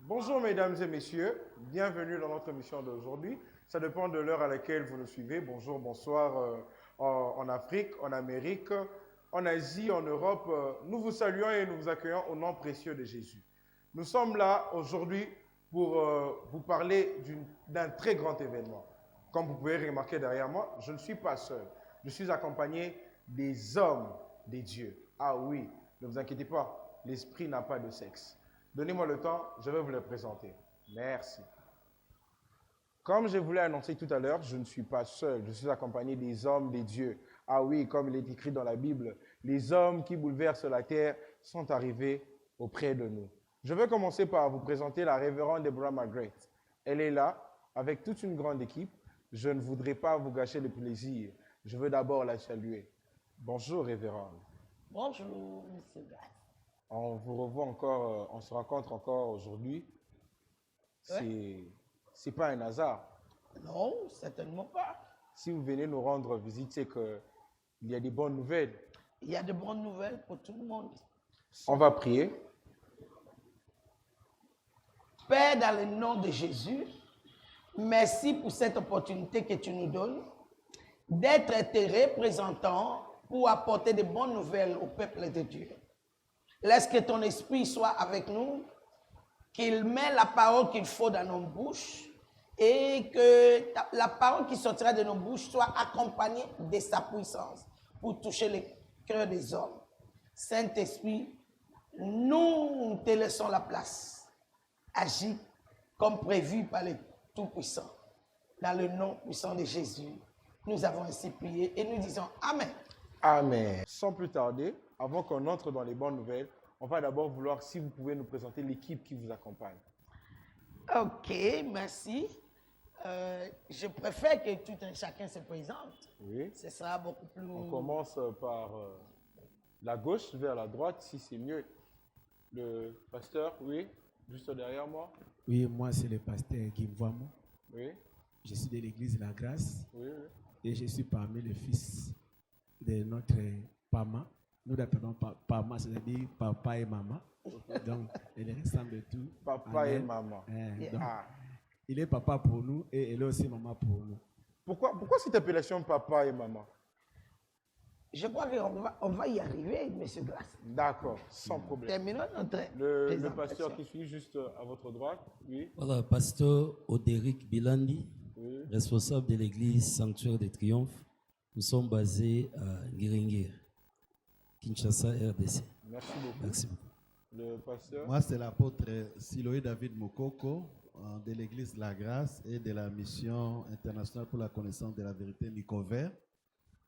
Bonjour mesdames et messieurs, bienvenue dans notre émission d'aujourd'hui. Ça dépend de l'heure à laquelle vous nous suivez. Bonjour, bonsoir en Afrique, en Amérique, en Asie, en Europe. Nous vous saluons et nous vous accueillons au nom précieux de Jésus. Nous sommes là aujourd'hui pour vous parler d'un très grand événement. Comme vous pouvez remarquer derrière moi, je ne suis pas seul. Je suis accompagné des hommes des dieux. Ah oui, ne vous inquiétez pas, l'esprit n'a pas de sexe. Donnez-moi le temps, je vais vous les présenter. Merci. Comme je vous l'ai annoncé tout à l'heure, je ne suis pas seul, je suis accompagné des hommes des dieux. Ah oui, comme il est écrit dans la Bible, les hommes qui bouleversent la terre sont arrivés auprès de nous. Je vais commencer par vous présenter la révérende Deborah Margaret. Elle est là, avec toute une grande équipe. Je ne voudrais pas vous gâcher le plaisir. Je veux d'abord la saluer. Bonjour, révérende. Bonjour, monsieur Grace. On vous revoit encore, on se rencontre encore aujourd'hui. Ouais. C'est pas un hasard. Non, certainement pas. Si vous venez nous rendre visite, c'est qu'il y a des bonnes nouvelles. Il y a de bonnes nouvelles pour tout le monde. On va prier. Père, dans le nom de Jésus, merci pour cette opportunité que tu nous donnes d'être tes représentants pour apporter de bonnes nouvelles au peuple de Dieu. Laisse que ton esprit soit avec nous, qu'il met la parole qu'il faut dans nos bouches et que la parole qui sortira de nos bouches soit accompagnée de sa puissance pour toucher les cœurs des hommes. Saint-Esprit, nous te laissons la place. Agis comme prévu par le Tout-Puissant. Dans le nom puissant de Jésus, nous avons ainsi prié et nous disons Amen. Amen. Sans plus tarder, avant qu'on entre dans les bonnes nouvelles, on va d'abord vouloir, si vous pouvez nous présenter l'équipe qui vous accompagne. Ok, merci. Je préfère que tout un chacun se présente. Oui. Ce sera beaucoup plus... On commence par la gauche vers la droite, si c'est mieux. Le pasteur, oui, juste derrière moi. Oui, moi c'est le pasteur Guy Mvamo. Oui. Je suis de l'église La Grâce. Oui, oui. Et je suis parmi les fils de notre Pama. Nous l'appelons Pama, c'est-à-dire papa et maman. Okay. Donc, il est ressemble de tout. Papa et maman. Donc, il est papa pour nous et elle est aussi maman pour nous. Pourquoi cette appellation papa et maman? Je crois qu'on va y arriver, M. Glass. D'accord, sans problème. Terminons notre le pasteur qui suit juste à votre droite, oui. Voilà, pasteur Odéric Bilandi, oui, responsable de l'église Sanctuaire de Triomphe. Nous sommes basés à Ngiringir, Kinshasa, RDC. Merci beaucoup. Merci beaucoup. Le pasteur. Moi, c'est l'apôtre Siloé David Mokoko de l'église La Grâce et de la mission internationale pour la connaissance de la vérité Nicover.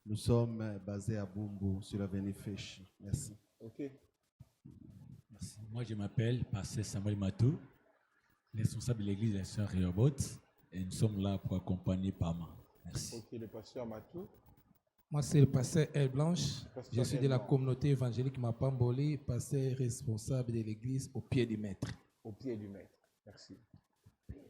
Nous sommes basés à Bumbu, sur l'avenue Féchi. Merci. Ok. Merci. Moi, je m'appelle Pasteur Samuel Matou, responsable de l'église des Sœurs Rehoboth, et nous sommes là pour accompagner Pama. Merci. Ok, le pasteur Matou. Moi, c'est le pasteur El Blanche. Je suis de la communauté évangélique Mapamboli, pasteur responsable de l'église au pied du maître. Au pied du maître. Merci.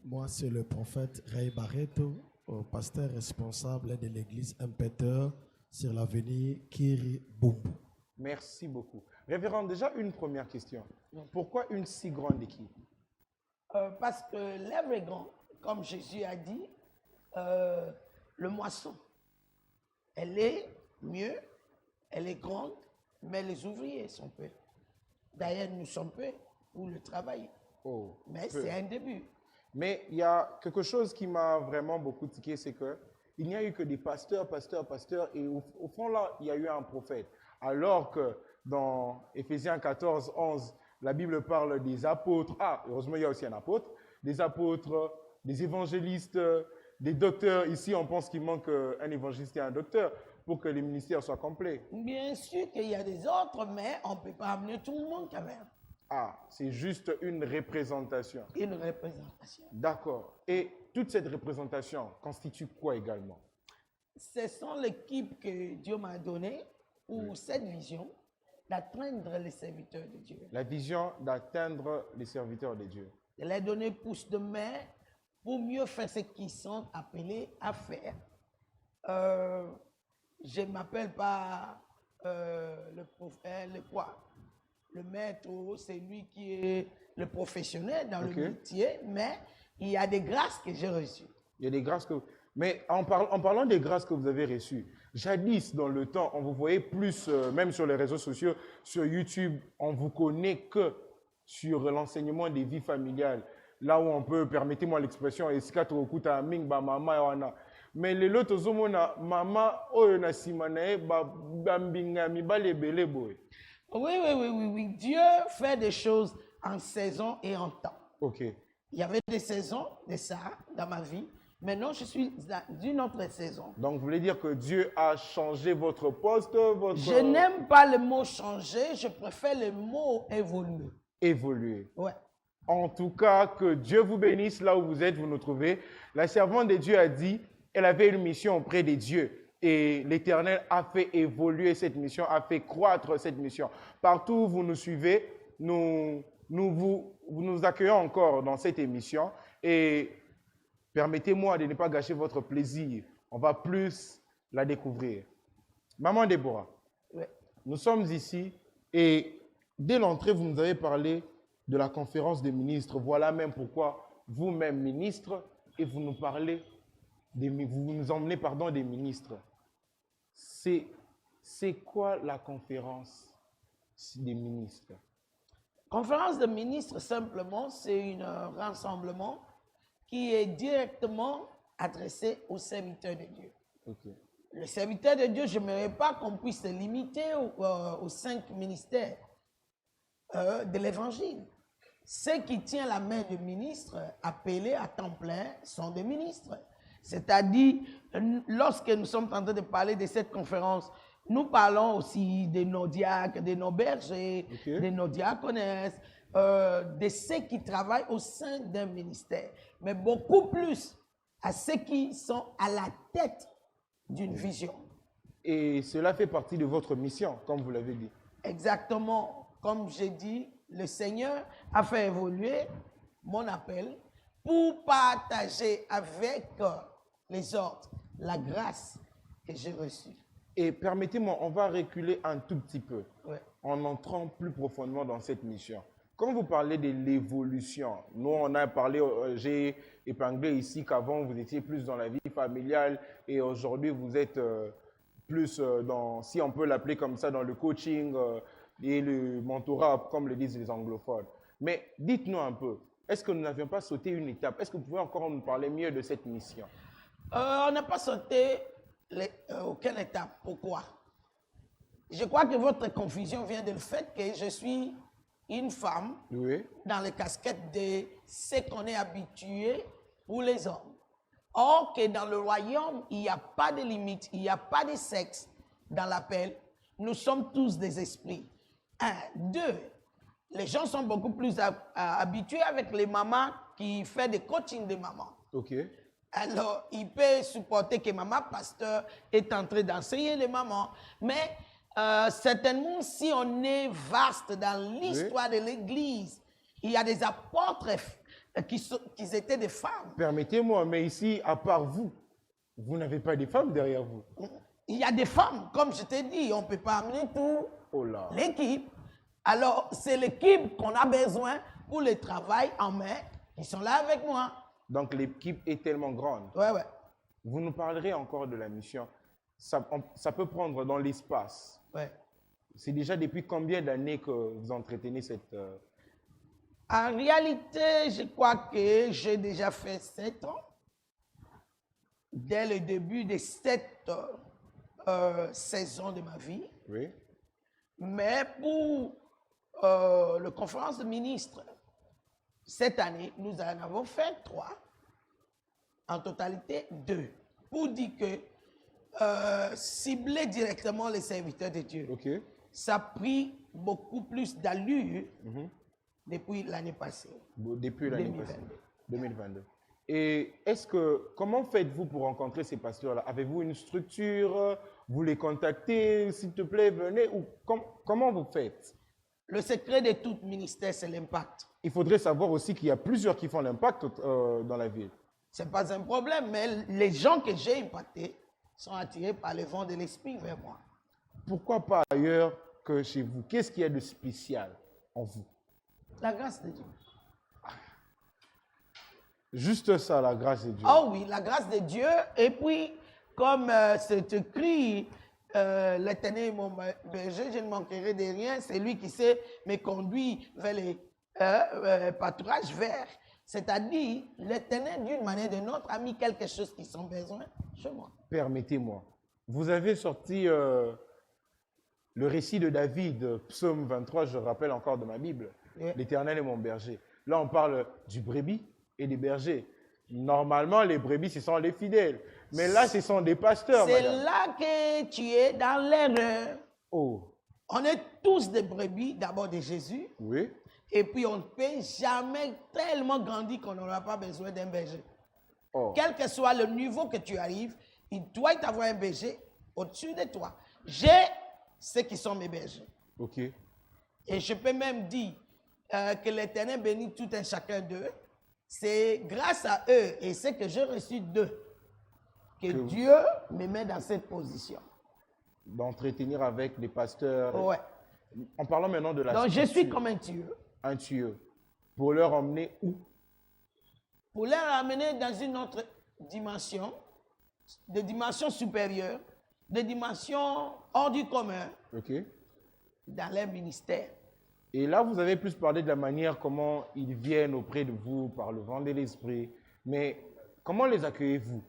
Moi, c'est le prophète Ray Barreto, pasteur responsable de l'église Impéteur sur l'avenue Kiri Bumbu. Merci beaucoup. Révérend, déjà une première question. Pourquoi une si grande équipe? Parce que l'œuvre est grande. Comme Jésus a dit, le moisson, elle est mieux, elle est grande, mais les ouvriers sont peu. D'ailleurs, nous sommes peu pour le travail. Oh, mais c'est un début. Mais il y a quelque chose qui m'a vraiment beaucoup tiqué, c'est qu'il n'y a eu que des pasteurs, et au fond là, il y a eu un prophète. Alors que dans Éphésiens 14, 11, la Bible parle des apôtres. Ah, heureusement, il y a aussi un apôtre. Des apôtres, des évangélistes, des docteurs. Ici, on pense qu'il manque un évangéliste et un docteur pour que les ministères soient complets. Bien sûr qu'il y a des autres, mais on ne peut pas amener tout le monde quand même. Ah, c'est juste une représentation. Une représentation. D'accord. Et toute cette représentation constitue quoi également? Ce sont l'équipe que Dieu m'a donnée pour cette vision d'atteindre les serviteurs de Dieu. La vision d'atteindre les serviteurs de Dieu. De leur donner pouce de main pour mieux faire ce qu'ils sont appelés à faire. Je ne m'appelle pas le poids. Le maître, c'est lui qui est le professionnel dans le métier, mais il y a des grâces que j'ai reçues. Il y a des grâces que... Mais en parlant des grâces que vous avez reçues, jadis, dans le temps, on vous voyait plus, même sur les réseaux sociaux, sur YouTube, on vous connaît que sur l'enseignement des vies familiales. Là où on peut, permettez-moi l'expression, mais les autres, maman, oui. Dieu fait des choses en saison et en temps. Ok. Il y avait des saisons de ça dans ma vie. Maintenant, je suis d'une autre saison. Donc, vous voulez dire que Dieu a changé votre poste, votre... Je n'aime pas le mot changer, je préfère le mot évoluer. Évoluer. Ouais. En tout cas, que Dieu vous bénisse là où vous êtes, vous nous trouvez. La servante de Dieu a dit, elle avait une mission auprès de Dieu. Et l'Éternel a fait évoluer cette mission, a fait croître cette mission. Partout où vous nous suivez, nous nous accueillons encore dans cette émission. Et permettez-moi de ne pas gâcher votre plaisir. On va plus la découvrir. Maman Déborah, nous sommes ici et dès l'entrée, vous nous avez parlé de la conférence des ministres. Voilà même pourquoi vous-même ministre et vous nous parlez, vous nous emmenez des ministres. C'est quoi la conférence des ministres? Conférence des ministres, simplement, c'est un rassemblement qui est directement adressé aux serviteurs de Dieu. Okay. Le serviteur de Dieu, je n'aimerais pas qu'on puisse se limiter aux 5 ministères de l'Évangile. Ceux qui tiennent la main du ministre, appelés à temps plein, sont des ministres. C'est-à-dire, lorsque nous sommes en train de parler de cette conférence, nous parlons aussi de nos diacres, de nos bergers, de nos diaconesses, de ceux qui travaillent au sein d'un ministère, mais beaucoup plus à ceux qui sont à la tête d'une vision. Et cela fait partie de votre mission, comme vous l'avez dit. Exactement. Comme j'ai dit, le Seigneur a fait évoluer mon appel pour partager avec les autres la grâce que j'ai reçue. Et permettez-moi, on va reculer un tout petit peu en entrant plus profondément dans cette mission. Quand vous parlez de l'évolution, nous on a parlé, j'ai épinglé ici qu'avant vous étiez plus dans la vie familiale et aujourd'hui vous êtes plus dans, si on peut l'appeler comme ça, dans le coaching et le mentorat, comme le disent les anglophones. Mais dites-nous un peu, est-ce que nous n'avions pas sauté une étape? Est-ce que vous pouvez encore nous parler mieux de cette mission? On n'a pas sauté aucune étape. Pourquoi? Je crois que votre confusion vient du fait que je suis une femme dans les casquettes de ce qu'on est habitué pour les hommes. Or que dans le royaume, il n'y a pas de limite, il n'y a pas de sexe dans l'appel. Nous sommes tous des esprits. 1. 2. Les gens sont beaucoup plus habitués avec les mamans qui font des coachings de mamans. Ok. Alors, il peut supporter que maman pasteur est en train d'enseigner les mamans. Mais certainement, si on est vaste dans l'histoire de l'Église, il y a des apôtres qui étaient des femmes. Permettez-moi, mais ici, à part vous, vous n'avez pas de femmes derrière vous. Il y a des femmes, comme je t'ai dit, on ne peut pas amener tout l'équipe. Alors, c'est l'équipe qu'on a besoin pour le travail en main. Ils sont là avec moi. Donc, l'équipe est tellement grande. Ouais. Vous nous parlerez encore de la mission. Ça peut prendre dans l'espace. Ouais. C'est déjà depuis combien d'années que vous entretenez cette... En réalité, je crois que j'ai déjà fait 7 ans. Dès le début de cette saison de ma vie. Oui. Mais pour la conférence de ministres, cette année, nous en avons fait 3. En totalité, 2. Pour dire que cibler directement les serviteurs de Dieu, ça a pris beaucoup plus d'allure depuis l'année passée. Depuis l'année passée. 2022. Et comment faites-vous pour rencontrer ces pasteurs-là? Avez-vous une structure? Vous les contactez? S'il te plaît, venez. Ou comment vous faites? Le secret de tout ministère, c'est l'impact. Il faudrait savoir aussi qu'il y a plusieurs qui font l'impact dans la ville. Ce n'est pas un problème, mais les gens que j'ai impactés sont attirés par le vent de l'esprit vers moi. Pourquoi pas ailleurs que chez vous? Qu'est-ce qu'il y a de spécial en vous? La grâce de Dieu. Juste ça, la grâce de Dieu. Oh oui, la grâce de Dieu. Et puis, comme c'est écrit, l'Éternel est mon berger, je ne manquerai de rien. C'est lui qui sait me conduire vers les pâturages verts. C'est-à-dire, l'Éternel, d'une manière ou d'une autre, a mis quelque chose qui sont besoin chez moi. Permettez-moi. Vous avez sorti le récit de David, psaume 23, je rappelle encore de ma Bible. Oui. L'Éternel est mon berger. Là, on parle du brebis et des bergers. Normalement, les brebis, ce sont les fidèles. Mais là, ce sont des pasteurs, C'est madame. là que tu es dans l'erreur. Oh, On est tous des brebis, d'abord de Jésus. oui. Et puis, on ne peut jamais tellement grandir qu'on n'aura pas besoin d'un berger. Oh, Quel que soit le niveau que tu arrives, il doit y avoir un berger au-dessus de toi. J'ai ceux qui sont mes bergers. ok. Et je peux même dire que l'Éternel bénit tout un chacun d'eux. C'est grâce à eux et ce que j'ai reçu d'eux que Dieu me met dans cette position. D'entretenir avec les pasteurs. Ouais. En parlant maintenant de la Donc, je suis structure, comme un Dieu. un tuyau. Pour leur emmener où? Pour les ramener dans une autre dimension, des dimensions supérieures, des dimensions hors du commun, Ok. dans leur ministère. Et là, vous avez plus parlé de la manière comment ils viennent auprès de vous par le vent de l'esprit. Mais comment les accueillez-vous?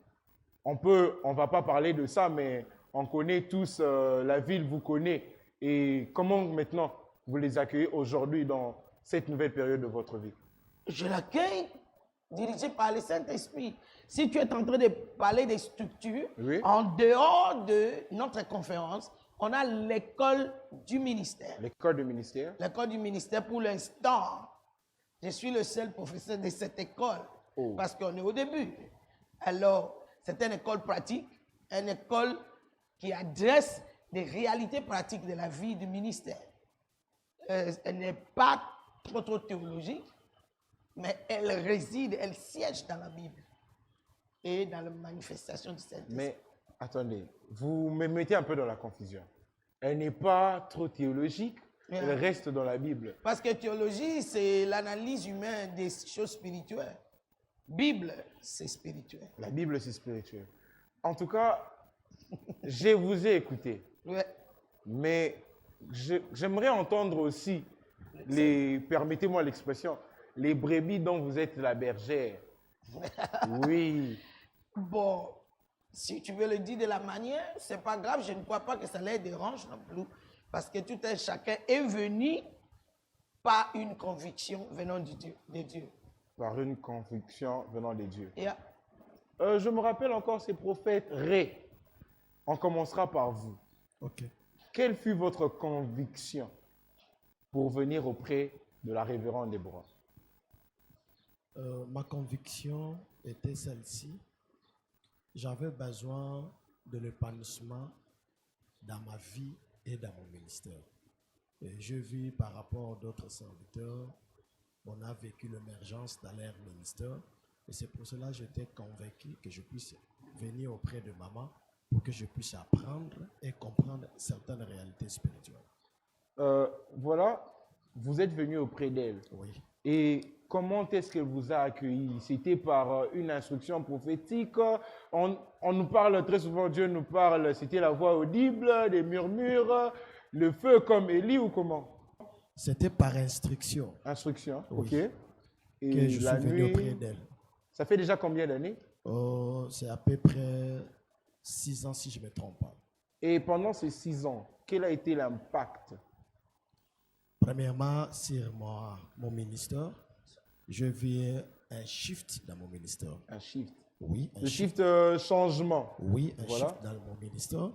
On va pas parler de ça, mais on connaît tous, la ville vous connaît. Et comment maintenant vous les accueillez aujourd'hui dans cette nouvelle période de votre vie? Je l'accueille dirigé par le Saint-Esprit. Si tu es en train de parler des structures, Oui. en dehors de notre conférence, on a l'école du ministère. L'école de ministère? L'école du ministère, pour l'instant, je suis le seul professeur de cette école Oh. parce qu'on est au début. Alors, c'est une école pratique, une école qui adresse des réalités pratiques de la vie du ministère. Elle n'est pas trop théologique, mais elle réside, elle siège dans la Bible et dans la manifestation du Saint-Esprit. Mais attendez, vous me mettez un peu dans la confusion. Elle n'est pas trop théologique, Yeah. elle reste dans la Bible. Parce que théologie, c'est l'analyse humaine des choses spirituelles. Bible, c'est spirituel. La Bible, c'est spirituel. En tout cas, je vous ai écouté. Ouais. Mais j'aimerais entendre aussi, permettez-moi l'expression, les brebis dont vous êtes la bergère. Oui. Bon, si tu veux le dire de la manière, c'est pas grave, je ne crois pas que ça les dérange non plus. Parce que tout un chacun est venu par une conviction venant de Dieu. Par une conviction venant de Dieu. Yeah. Je me rappelle encore ces prophètes Ré. On commencera par vous. Ok. Quelle fut votre conviction pour venir auprès de la révérende Déborah? Ma conviction était celle-ci. J'avais besoin de l'épanouissement dans ma vie et dans mon ministère. Et je vis par rapport à d'autres serviteurs, on a vécu l'émergence dans leur ministère. Et c'est pour cela que j'étais convaincu que je puisse venir auprès de maman pour que je puisse apprendre et comprendre certaines réalités spirituelles. Voilà, vous êtes venu auprès d'elle. Oui. Et comment est-ce qu'elle vous a accueilli? C'était par une instruction prophétique? On nous parle très souvent, Dieu nous parle, c'était la voix audible, des murmures, le feu comme Élie ou comment? C'était par instruction Instruction, Oui. ok. Et que je la suis venu nuit, auprès d'elle. ça fait déjà combien d'années? Oh, c'est à peu près 6 ans si je ne me trompe pas. Et pendant ces 6 ans, quel a été l'impact? Premièrement, sur mon ministère, je vis un shift dans mon ministère. Un shift. Oui, un Le shift. changement. Oui, un Voilà. shift dans mon ministère.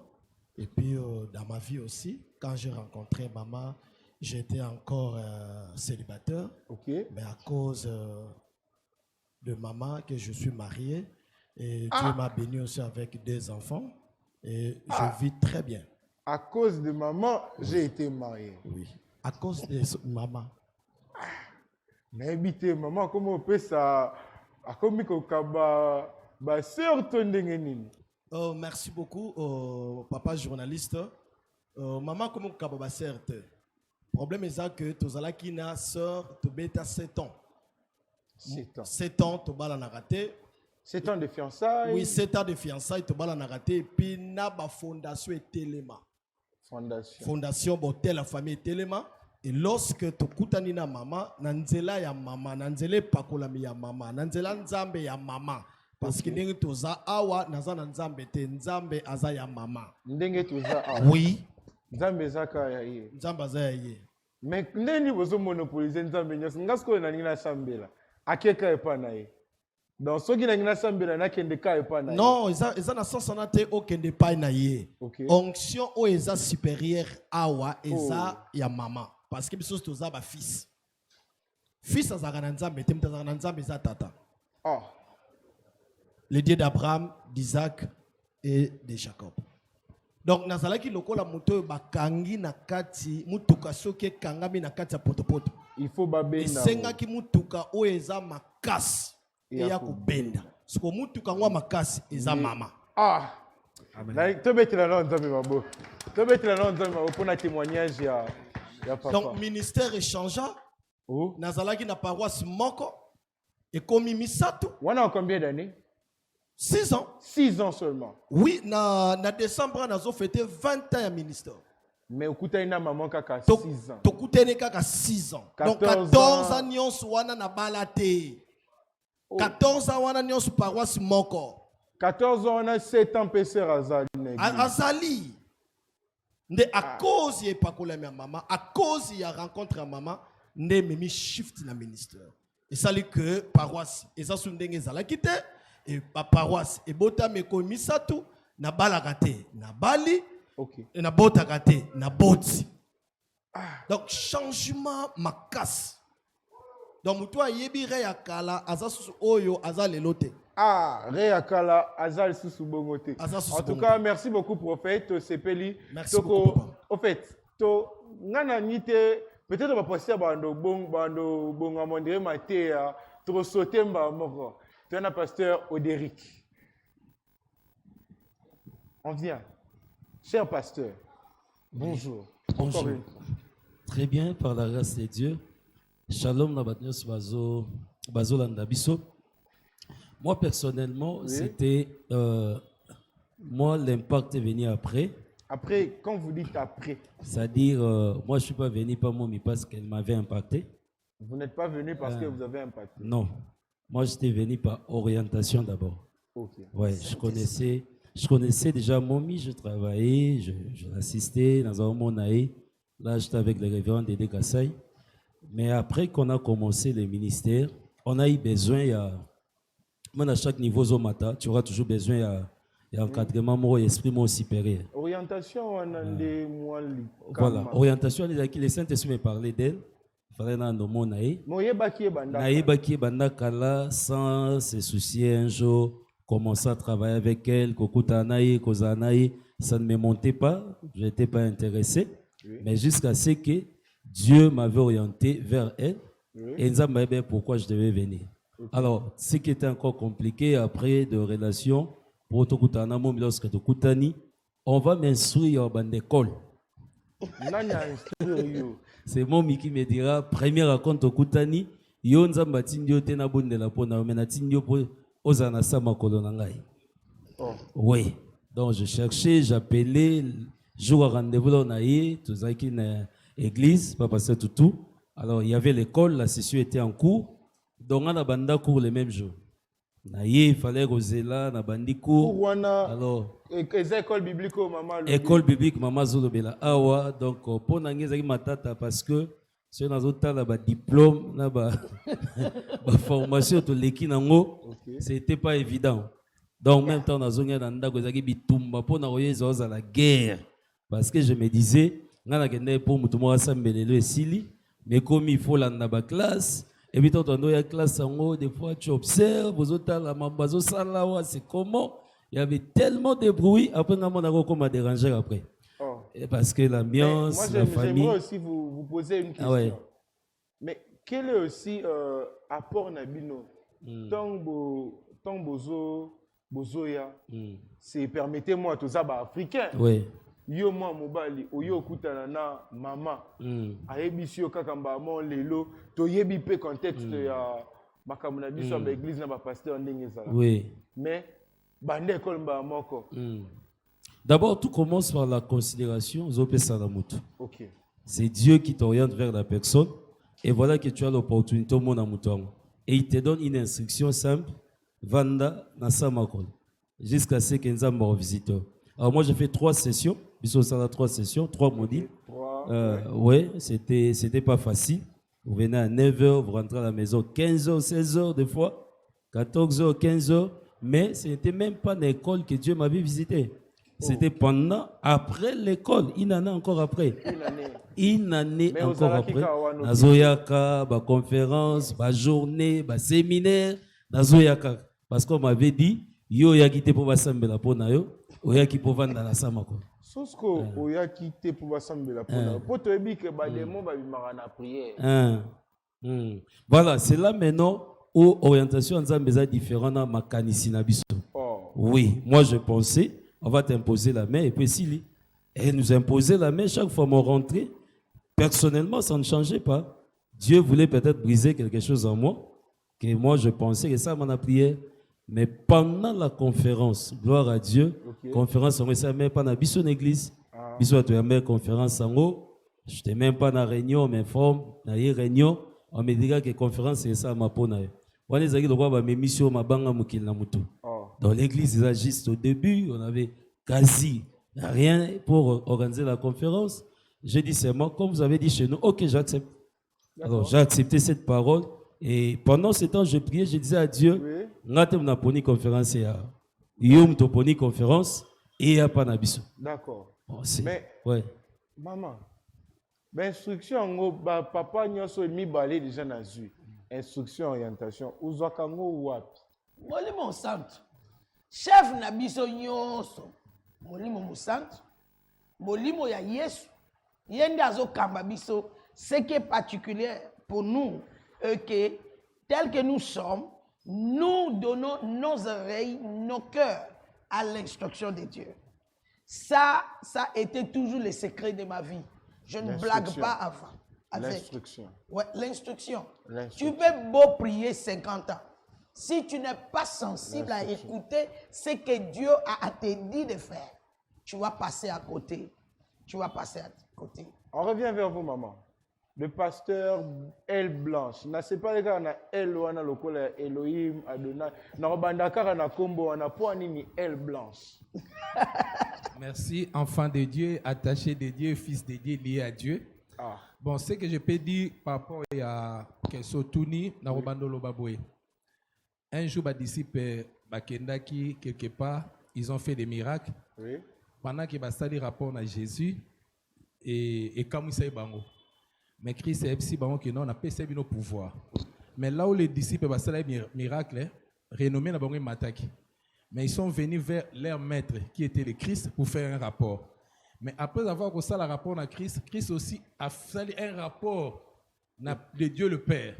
Et puis, dans ma vie aussi, quand j'ai rencontré maman, j'étais encore célibataire. Ok. Mais à cause de maman, que je suis marié, et Dieu m'a béni aussi avec 2 enfants. Et je vis très bien. À cause de maman, j'ai été marié. Oui. À cause de maman. Mais habité maman, comment on peut ça? À combien sœur Oh, merci beaucoup, papa journaliste. Maman, comme on certes. Problème est que tu as une sœur, tu as 7 ans. 7 ans. 7 ans, tu as raté. 7 ans de fiançailles. Oui, 7 ans de fiançailles, tu as raté. Et puis, il y a une fondation et téléma. Fondation, la famille téléma. Et lorsque tu as na maman, nanzela ya maman, nanzele pakolami ya maman, nanzela nzambe ya maman. Parce que ndenge toza awa, naza nzambe te, nzambe aza ya maman. Ndenge toza awa. Oui. Nzambe zaka ya ye. Nzambe aza ya ye. Mais ndenge bozo monopoliser nzambe nyos, ngasko na ngina sambela. Akeka epa na ye. Donc soki na ngina sambela na kende ka epa na ye. Non, eza na sens na te o kende pa na ye. Okay. Onction o eza supérieur awa eza ya maman. Parce que biso toza ba fils. Fils azaka na nzambe te, mtazaka na nzambe eza tata. Ah. Le Dieu d'Abraham, d'Isaac et de Jacob. Donc nazalaki lokola moto bakangi na kati mutuka soki kangami na kati ya potopoto. Il faut babenda. Esengaki mutuka o eza makasi eya kubenda. Siko mutuka ngwa makasi eza mama. Ah. Amen. Tobetela na nzambe mabo. Tobetela na nzambe mabo pour na témoignage ya papa. Donc ministère échangeant. Oh. Nazalaki na paroisse moko et komi misato. Wana combien d'années? 6 ans. 6 ans seulement. Oui, na décembre, nous avons fêté 20 ans de ministère. Mais au Koutaï na maman kaka 6 ans. To Koutaï kaka 6 ans. Donc 14 ans nyons wana na balate. 14 ans wana nyons paroisse moko. 14 ans on a 7 ans PC Azali. Azali. Nde à cause y pas kola ma maman, à cause y a rencontre à maman, nde mimi shift na ministère. Et ça li que paroisse et ça sundenge zala kité. Et ma paroisse et bota me komisatu na balagate na bali et na bota gate na boti. Donc changement makas. Donc mutua yebi reyakala azasu oyo azalelote. Ah, reyakala azal susu bongote. En tout cas, merci beaucoup prophète Sepeli. Merci beaucoup. Au fait, to ngana nite peut-être va passer bando bon amondre maté to sauter mba moko. Tu es un pasteur Odéric. On vient. Cher pasteur, bonjour. Bonjour. Très bien, par la grâce de Dieu. Shalom Nabatnios Bazo Landabiso. Moi, personnellement, oui. C'était. Moi, l'impact est venu après. Après, quand vous dites après? C'est-à-dire, moi, je ne suis pas venu par moi, mais parce qu'elle m'avait impacté. Vous n'êtes pas venu parce que vous avez impacté? Non. Moi, j'étais venu par orientation d'abord. Okay. Ouais, je connaissais déjà Momi, je travaillais, je l'assistais dans un Monaï. Là, j'étais avec le révérend Dédé Kassai. Mais après qu'on a commencé les ministères, on a eu besoin, même à chaque niveau Zomata, tu auras toujours besoin, il y a encadrement, mon esprit, mon supérieur. Orientation, on a des mois. Voilà, orientation, les Saint-Esprit me parlaient d'elle. Fallait dans le monde naïbaki banda kala sans se soucier un jour commencer à travailler avec elle kokuta naï kozanaï ça ne me montait pas, je n'étais pas intéressé, oui. Mais jusqu'à ce que Dieu m'avait orienté vers elle, oui. Et nous savait pourquoi je devais venir. Okay. Alors ce qui était encore compliqué après de relations pour tokutana momi lorsque tokutani on va m'instruire dans l'école. C'est Momi qui me dira, premier raconte au Koutani, Yonza Matindio Tena Bundela Pona, Menatindio Ozana Sama Kolonangai. Oui, donc je cherchais, j'appelais, jour à rendez-vous là, on a eu, tout ça qui est église, pas passer tout. Alors il y avait l'école, la session était en cours, donc on a banda cours le même jour. Il fallait roser là, na bandi cours. Alors, école biblique maman. École biblique maman Zolobela awa donc pour n'angeza ki matata parce que c'est dans autre là ba diplôme na ba formation to leki nango c'était pas évident. Donc même temps nazonga na ndako ezaki bitumba pour na oyezo za la guerre parce que je me disais ngana kende pour mutu mo asambelelo esili mais comme il faut landa ba classe. Et puis, quand on est à classe, des fois, tu observes, c'est comment. Il y avait tellement de bruit. Après, on a dérangé après. Oh. Et parce que l'ambiance, la famille... J'aimerais aussi vous poser une question. Ah ouais. Mais quel est aussi apport Nabino Tant bozoya, c'est permettez-moi tout ça, africain. Oui. yo moi mobali oyo okutana na mama ayebisi yo kaka mbamo lelo toyebi pe contexte ya makambo na biso ba église na ba pasteur ndenge ezala. Oui. Mais bande école mbamoko. D'abord, tout commence par la considération. OK. C'est Dieu qui t'oriente vers la personne. Et voilà que tu as l'opportunité au monde à mouton. Et il te donne une instruction simple. Vanda Nasamakol. Jusqu'à ce qu'il y ait un visiteur. Alors moi, j'ai fait 3 sessions. Bisous, ça a 3 sessions, 3 modules. Ouais, c'était pas facile. Vous venez à 9h, vous rentrez à la maison 15h, 16h des fois. 14h, 15h. Mais ce n'était même pas l'école que Dieu m'avait visité. C'était pendant, après l'école, une année encore après. Une année encore après. Nazoyaka, ma conférence, ma journée, ma séminaire, Nazoyaka. Parce qu'on m'avait dit, yo ya quitté pour Basambela pona yo, oya qui pour vendre la samako. Sosko oya quitté pour Basambela pona. Pour te dire que ba démon ba bimara na prière. Voilà, c'est là maintenant où orientation Nzambe est différente dans ma kanisina biso. Oui, moi je pensais on va t'imposer la main. Et puis si elle nous imposait la main chaque fois qu'on rentrait, personnellement, ça ne changeait pas. Dieu voulait peut-être briser quelque chose en moi, que moi je pensais que ça m'en a prié. Mais pendant la conférence, gloire à Dieu, conférence, on ne même pas dans une église. Biso à toi, conférence en haut. Je n'étais même pas dans la réunion, on m'informe, dans la réunion, on me dit que la conférence, c'est ça, ma peau. On les a dit que mes missions, ma banga, mukil na mutu. Dans l'église, juste au début, on avait quasi rien pour organiser la conférence. J'ai dit seulement, comme vous avez dit chez nous, ok, j'accepte. Alors, j'ai accepté cette parole. Et pendant ce temps, je priais, je disais à Dieu, n'a pas une conférence, une conférence, et il n'y a pas d'abisso. D'accord. Bon, mais, ouais. Maman, instruction, papa, nous sommes mis balé déjà dans la instruction, orientation, où ou wapi? Molimo Santo. Chef na biso nyonso. Molimo Musanto. Molimo ya Yesu. Yende azokamba biso. Ce qui est particulier pour nous, que tel que nous sommes, nous donnons nos oreilles, nos cœurs à l'instruction de Dieu. Ça a été toujours le secret de ma vie. Je ne blague pas avant. L'instruction. Ouais, l'instruction. Tu peux beau prier 50 ans. Si tu n'es pas sensible à écouter ce que Dieu a te dit de faire, tu vas passer à côté. Tu vas passer à côté. On revient vers vous, maman. Le pasteur El Blanche. Na c'est pas les gars na El wana lokola Elohim Adonai. Na bandakara na kombo na po nini El Blanche. Merci, enfant de Dieu, attaché de Dieu, fils de Dieu, lié à Dieu. Bon, ce que je peux dire par rapport à Kesotuni, na Robando Baboué. Un jour, les disciples Bakendaki, quelque part, ils ont fait des miracles. Oui. Pendant qu'ils ont rapport à Jésus et comme ils savent, mais Christ a dit que non, on a percé nos pouvoirs. Mais là où les disciples ont fait des miracles, renommés dans le Mataki. Mais ils sont venus vers leur maître, qui était le Christ, pour faire un rapport. Mais après avoir fait le rapport à Christ, Christ aussi a fait un rapport de Dieu le Père.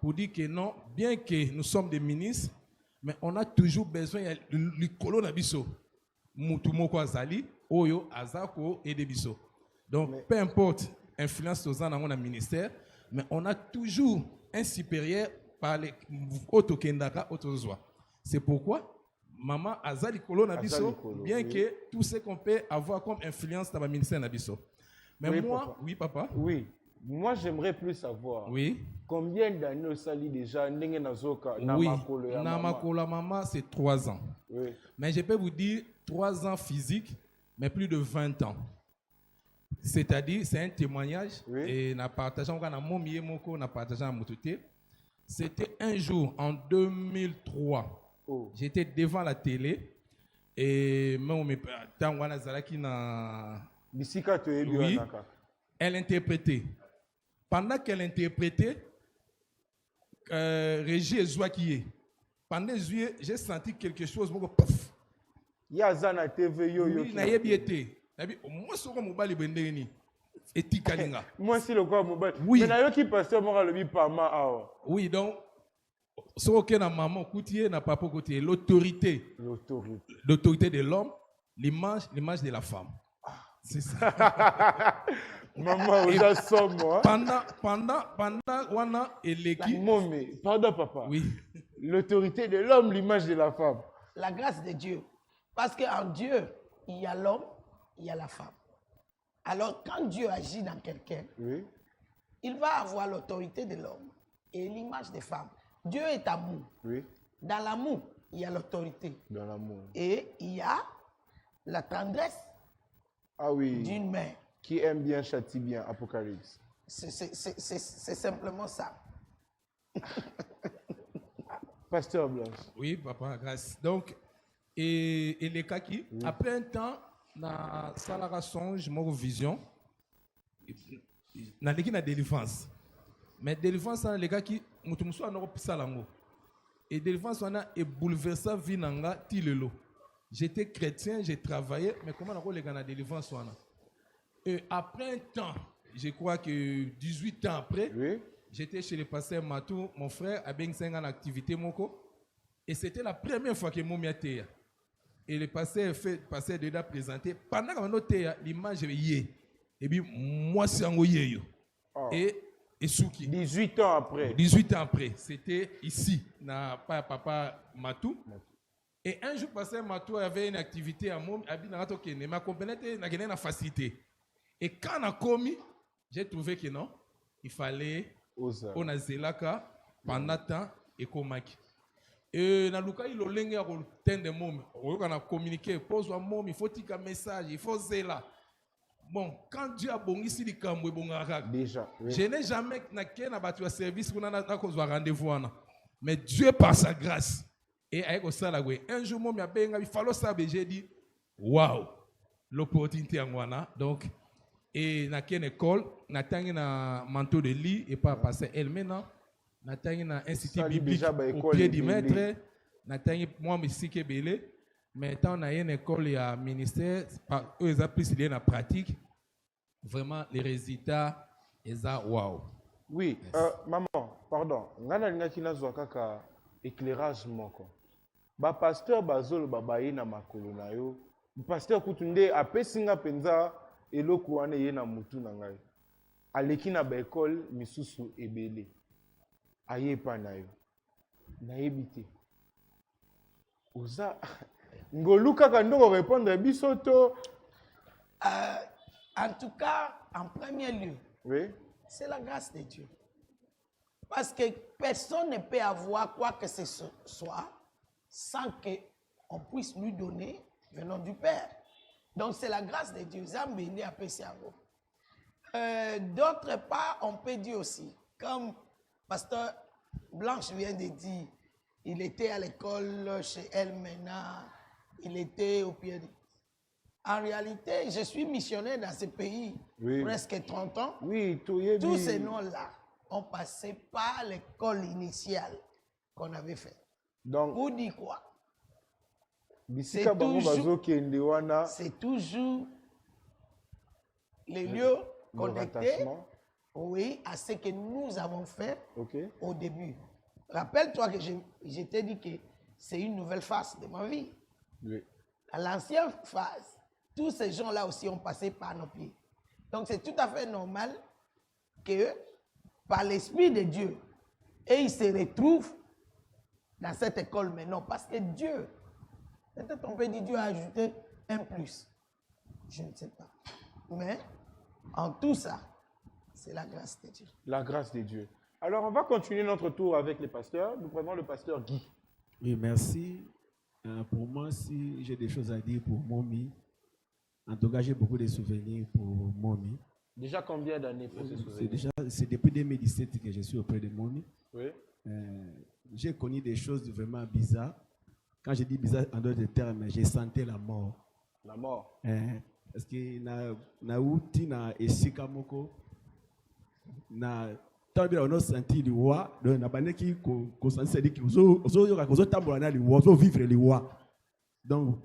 Pour dire que non, bien que nous sommes des ministres, mais on a toujours besoin du colon abisso. Mutumoko Azali, Oyo, Azako et Debisso. Donc, peu importe l'influence aux gens dans mon ministère, mais on a toujours un supérieur par les Otokendaka, Otozwa. C'est pourquoi Maman Azali colon abisso, bien que tout ce qu'on peut avoir comme influence dans le ministère abisso. Mais oui, moi, papa. Oui, papa. Oui. Moi, j'aimerais plus savoir. Oui. Combien d'années sali déjà Ndenge Nazoka Oui. Namakolo maman, c'est 3 ans. Oui. Mais je peux vous dire 3 ans physique, mais plus de 20 ans. C'est-à-dire, c'est un témoignage. Oui. Et nous partageons c'était un jour en 2003. J'étais devant la télé et oui, elle interprétait. Pendant qu'elle interprétait, Régie Ezouakiye. Pendant que j'ai senti quelque chose. Il y a Zana TV yo yo. Oui, na yebi été. Moi, c'est comme mobile bendeni. Et tikalinga. Moi, c'est le quoi mobile. Oui. Mais na yo qui pasteur moi le bi pama awa. Oui, donc ce que na maman koutier na papa koutier, l'autorité. L'autorité de l'homme, l'image de la femme. C'est ça. Maman, vous êtes somme, moi. Pendant wana eleki. Momé, pardon papa. Oui. L'autorité de l'homme, l'image de la femme. La grâce de Dieu. Parce qu'en Dieu, il y a l'homme, il y a la femme. Alors, quand Dieu agit dans quelqu'un, Oui. il va avoir l'autorité de l'homme et l'image des femmes. Dieu est amour. Oui. Dans l'amour, il y a l'autorité. Dans l'amour. Et il y a la tendresse Ah oui. d'une mère. Qui aime bien, châtie bien. Apocalypse. C'est simplement ça. Pasteur Blanche. Oui, papa, grâce. Donc, et les cas qui, après un temps, na salara songe, mon vision, na leki na délivrance. Mais délivrance, les gars qui, mutumso anoro pisalango. Et délivrance, on a bouleversé vie nanga tilelo. J'étais chrétien, j'ai travaillé, mais comment on a les gars na délivrance, on a. Et après un temps, je crois que 18 ans après, Oui. j'étais chez le pasteur Matou, mon frère, à Beng en activité, moko. Et c'était la première fois que mon miaté. Et le pasteur déjà présenté. Pendant qu'on notait l'image, yé. Et puis, moi, c'est un yé. Oh. Et Souki. 18 ans après. 18 ans après, c'était ici, na papa Matou. Et un jour, pasteur Matou avait une activité à Mom, il m'a accompagné dans la facilité. Et quand on a commis, j'ai trouvé que non, il fallait on a zelaka pendant temps et komaki. Et na luka il olenge ko tende mom, on a communiqué, pose un mom, il faut tika message, il faut zela. Bon, quand Dieu a bon ici di kamwe bongara. Déjà. Oui. Je n'ai jamais na batu service pour na kozwa rendez-vous ana. Mais Dieu par sa grâce et avec ça la un jour mom ya benga il fallait ça j'ai dit waouh, l'opportunité en wana. Donc et na une école, na tangi na manteau de lit et pas passer elle maintenant. Na tangi na institut biblique au pied du maître. Na tangi moi ici que belé. Mais tant na une école et un ministère, eux ils appliquent la pratique. Vraiment les résultats ils a waouh. Oui, maman, pardon. Ngana linga kina zwakaka éclairage moko. Ba pasteur bazolo babaye na makolo na yo. Pasteur kutunde apesinga penza eloko wana ye na mutu na ngai. Aleki na ba école misusu ebele. Ayepa na yo. Nayebi te. Oza ngoluka kandoko répondre bisoto. En tout cas, en premier lieu, Oui. c'est la grâce de Dieu. Parce que personne ne peut avoir quoi que ce soit sans qu'on puisse lui donner venant du Père. Donc c'est la grâce de Dieu. D'autre part, on peut dire aussi, comme Pasteur Blanche vient de dire, il était à l'école chez elle maintenant, il était au pied de... En réalité, je suis missionnaire dans ce pays, presque 30 ans. Oui, tous ces noms-là ont passé par l'école initiale qu'on avait faite. Donc, pour dire quoi? C'est toujours les lieux connectés, oui, à ce que nous avons fait au début. Rappelle-toi que je t'ai dit que c'est une nouvelle phase de ma vie. Oui. À l'ancienne phase, tous ces gens-là aussi ont passé par nos pieds. Donc c'est tout à fait normal que par l'Esprit de Dieu, et ils se retrouvent dans cette école maintenant. Parce que Dieu, peut-être on peut dire Dieu a ajouté un plus. Je ne sais pas. Mais en tout ça, c'est la grâce de Dieu. La grâce de Dieu. Alors on va continuer notre tour avec les pasteurs. Nous prenons le pasteur Guy. Oui, merci. Pour moi, si j'ai des choses à dire pour Momi, en tout cas, j'ai beaucoup de souvenirs pour Momi. Déjà combien d'années pour ce souvenir? C'est depuis 2017 que je suis auprès de Momi. Oui. J'ai connu des choses vraiment bizarres. Quand je dis bizarre en d'autres termes, j'ai senti la mort. La mort. Parce que na uti na esika moko na tabi on a senti le roi donc na baneki ko sentir dit que ozo tambola na le roi ozo vivre le roi. Donc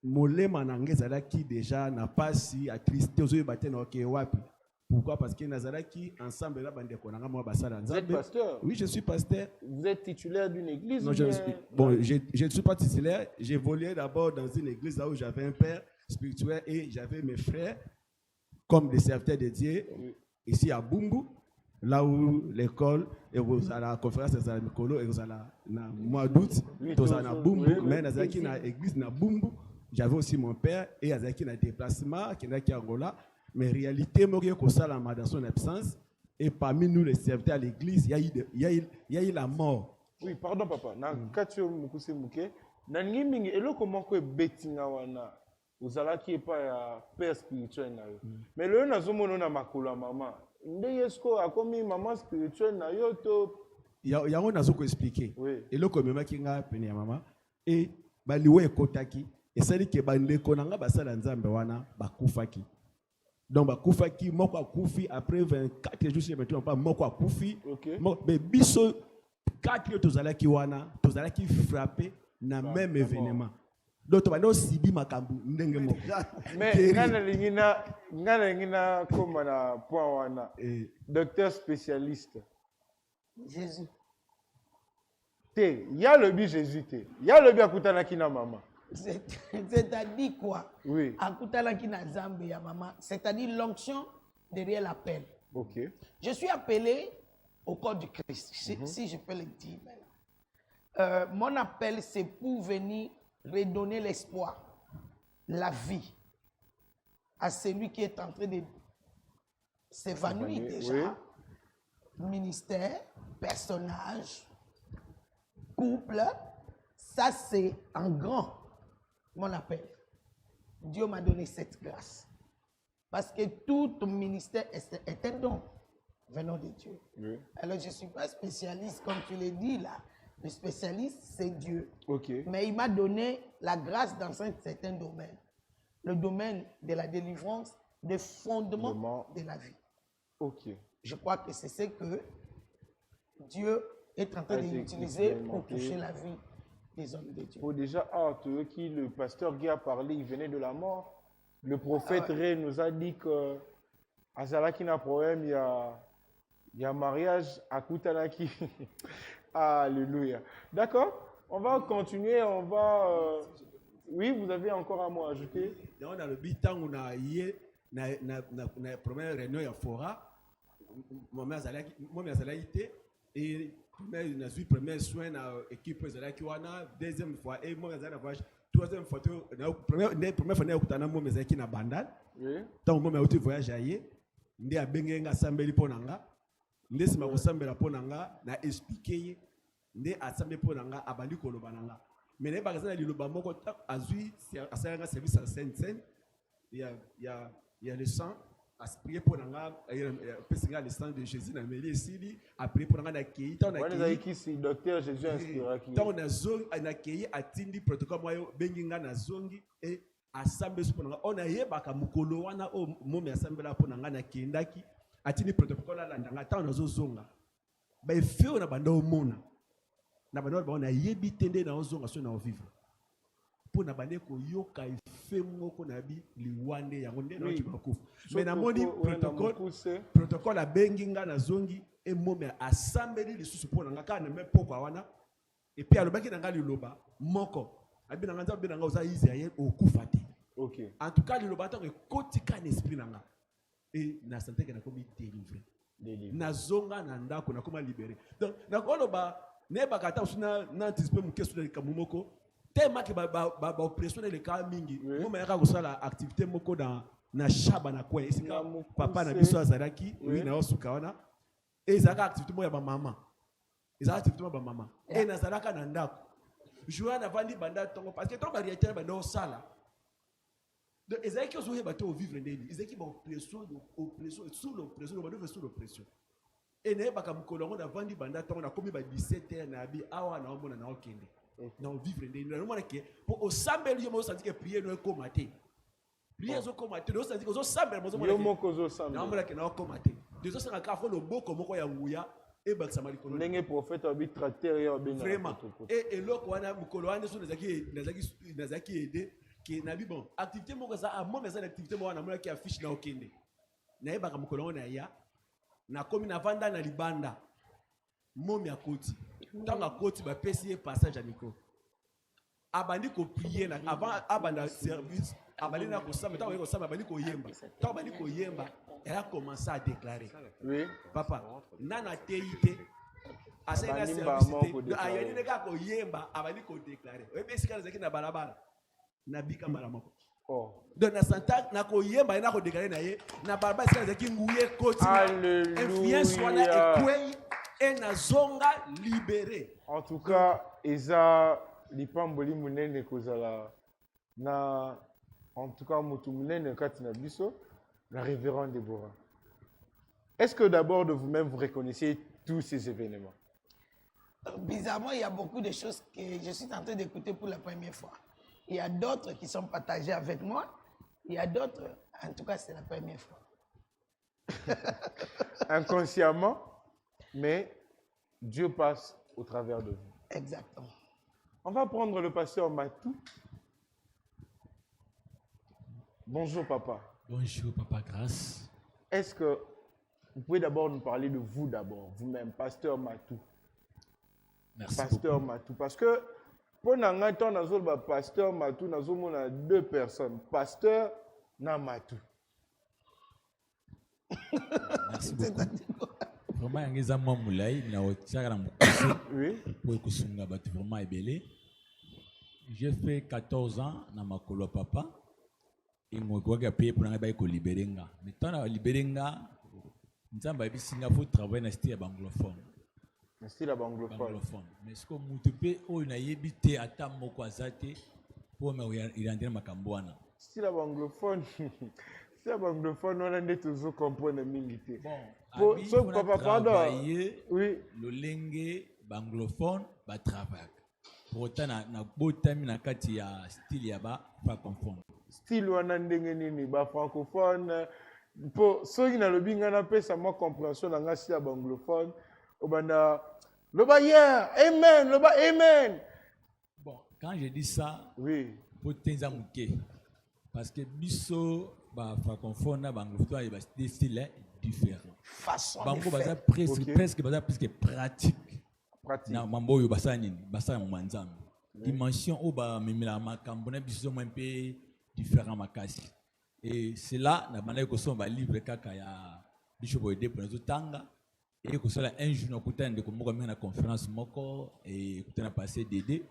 molema na ngezala qui déjà n'a pas si à Christ ozo baté na ke wapi. Pourquoi? Parce que Nazaraki ensemble là bande ko nanga mo basala nzambe. Vous êtes pasteur? Oui, je suis pasteur. Vous êtes titulaire d'une église? Non, je ne suis pas titulaire. J'ai volé d'abord dans une église là où j'avais un père. spirituel et j'avais mes frères comme des serviteurs de Dieu ici à Bumbu, là où l'école et vous à la conférence de Mikolo et vous à la mois d'août, tous à Bumbu, mais dans l'église na Bumbu, j'avais aussi mon père et Azaki na déplacement qui est à Angola, mais en réalité moi que ça la dans son absence et parmi nous les serviteurs à l'église, il y a eu la mort. Oui, pardon papa. Na katio mukuse muke, na mingi elo comment que betinga wana. Uzalaki pas ya père spirituel na yo. Mais le nazomono na makolo maman. Ndeyesko akomi maman spirituel na yo to ya on a zoko expliquer. Oui. Et le comme maki nga pene ya maman et baliwe kotaki et ça dit que bandeko nanga basala nzambe wana bakufaki. Donc bakufaki moko akufi après 24 jours chez maintenant pas moko akufi. OK. Mais biso 4 tozalaki wana tozalaki frappé na même événement. Donc tu vas aussi dire makambu ndenge moko. Mais ngana lingina comme na point wana. Docteur spécialiste. Jésus. Il y a le but Jésus. Il y a le but akutana kina maman. C'est-à-dire quoi? Oui. Akutana kina Zambé ya maman, c'est-à-dire l'onction derrière l'appel. OK. Je suis appelé au corps du Christ, si je peux le dire. Mon appel, c'est pour venir redonner l'espoir, la vie à celui qui est en train de s'évanouir déjà. Oui. Ministère, personnage, couple, ça c'est en grand mon appel. Dieu m'a donné cette grâce. Parce que tout ministère est un don venant de Dieu. Oui. Alors je ne suis pas spécialiste, comme tu l'as dit là. Le spécialiste, c'est Dieu. Okay. Mais il m'a donné la grâce dans un certain domaine. Le domaine de la délivrance, des fondements de la vie. Okay. Je crois que c'est ce que Dieu est en train d'utiliser pour toucher la vie des hommes de Dieu. Pour déjà, qui le pasteur Guy a parlé, il venait de la mort. Le prophète Ré nous a dit que à Zalaki n'a problème, il y a mariage à Koutanaki. Alléluia. D'accord? On va continuer, on va... Oui, vous avez encore un mot à ajouter? Dans le bitan, on a eu la première réunion à Fora. Moi, j'ai été et on a eu premier soin dans l'équipe Zalaki wana, deuxième fois et moi j'ai la troisième fois première fois na moi j'ai qui na bandal. Oui. Tant moi j'ai voyage ailleurs, ndé a bengenga sambeli ponanga. Ndé sima ko sambela ponanga na expliquer ndé a sambeli ponanga abandi koloba nanga. Mais ne ba kazana liloba moko azui asanga service à Sainte-Seine. Il y a le sang à prier pour nanga pesinga le sang de Jésus na meli esili a prier pour nanga na kei tant na kei qui si docteur Jésus inspira qui tant na zongi na kei atindi protocole moyo benginga na zongi et assemblée pour nanga on a yebaka mukolo wana o momi assemblée pour nanga na kendaki atindi protocole la ndanga tant na zonga ba efeo na banda omona na banda ba on a yebi tende na zonga so na vivre pour na bande ko yoka efe moko na bi liwande yango nde na kibakufu mais na moni protocole a benginga na zongi et momi assemblée lisusu pour nanga kana me poko wana et puis alobaki nanga liloba moko abi nanga nzambe nanga oza Israël okufa te. OK. En tout cas liloba tango kotika na esprit nanga et na santé que na komi délivré. Na zonga na ndako na koma libéré. Donc na koloba ne bakata usuna na anticiper mu kesu de kamumoko tellement que ba oppression le cas mingi moi yaka ko sala activité moko dans na shaba na kwa isika papa na biso azaraki oui na osuka wana et zaka activité mo ya ba maman ezaka activité mo ba maman et na zalaka na ndako jouer na vandi banda tongo parce que ton barrière banda osala donc ezaki ozo ba to vivre ndeni ezaki ba oppression sous l'oppression ba devait sous l'oppression et ne ba kam kolongo na vandi banda tongo na komi ba 17h na bi awa na omona na okende non vivre ndeni na mona ke pour osambeli yo mo senti que prier no komate prier zo komate no senti que zo sambeli mo zo mona yo moko zo sambeli na mona ke na komate dezo sanga ka fo loboko moko ya nguya et bakisa malikolo ndenge prophète abi tracteur ya benga vraiment et loko wana mukolo wana so nazaki aider que na bi bon activité moko za a mo meza activité mo wana mona ki affiche na okende na yebaka mukolo wana ya na komi na vanda na libanda momi akoti tanga koti ba pesi passage à micro abandi ko prier na avant abanda service abandi na ko samba ta ko samba abandi ko yemba ta abandi ko yemba elle a commencé à déclarer Oui. papa nana teite asa na service ayani ne ka ko yemba abandi ko déclarer e be sikala zaki na balabala na bika malamako Oh. donc na santa na ko yemba na ko déclarer na ye na balabala sikala zaki nguye koti influence wana ekwe et na zonga libéré. En tout cas, Eza lipamboli munene kozala na en tout cas mutu munene kati na biso la révérende Déborah. Est-ce que d'abord de vous-même vous reconnaissez tous ces événements? Bizarrement, il y a beaucoup de choses que je suis en train d'écouter pour la première fois. Il y a d'autres qui sont partagées avec moi. Il y a d'autres, en tout cas, c'est la première fois. Inconsciemment, mais Dieu passe au travers de vous. Exactement. On va prendre le pasteur Matou. Bonjour papa. Bonjour, Papa Grâce. Est-ce que vous pouvez d'abord nous parler de vous d'abord, vous-même, pasteur Matou? Merci Pasteur beaucoup. Matou. Parce que pour nous, pasteur Matou, nous avons deux personnes. Pasteur na Matou. Merci beaucoup. Vraiment, il y a des gens qui ont Oui. vraiment ébélé. J'ai fait 14 ans dans ma colo papa. Et moi, je payé pour libérer. Mais quand on a libéré, il faut travailler dans le style anglophone. Le style anglophone. Mais ce que je peux on a évité à ta mokwazate pour me rendre ma cambouana. Style anglophone. Style anglophone, on a toujours compris le militaire. Bon, sauf papa, pardon. Oui. Le lingue anglophone va travailler. Pour autant, na botami na kati ya style ya ba confondre. Style wana ndenge nini ba francophone pour ceux qui na lobinga na pesa moi compréhension na ngasi ya anglophone obanda loba yeah amen loba amen. Bon, quand je dis ça, oui, pour tenza muke parce que biso ba francophone na anglophone ba des styles différents. Façon Bango de baza faire. presque pratique. Pratique. Na mambo yo basa nini basa mwanzambe. Dimension au ba memela makambo na biso mo un peu différent makasi. Et c'est là na bana ko somba livre kaka ya bishop ode pour nous tanga et ko sala un jour na kutana de ko moko na conférence moko et kutana passer Dédé.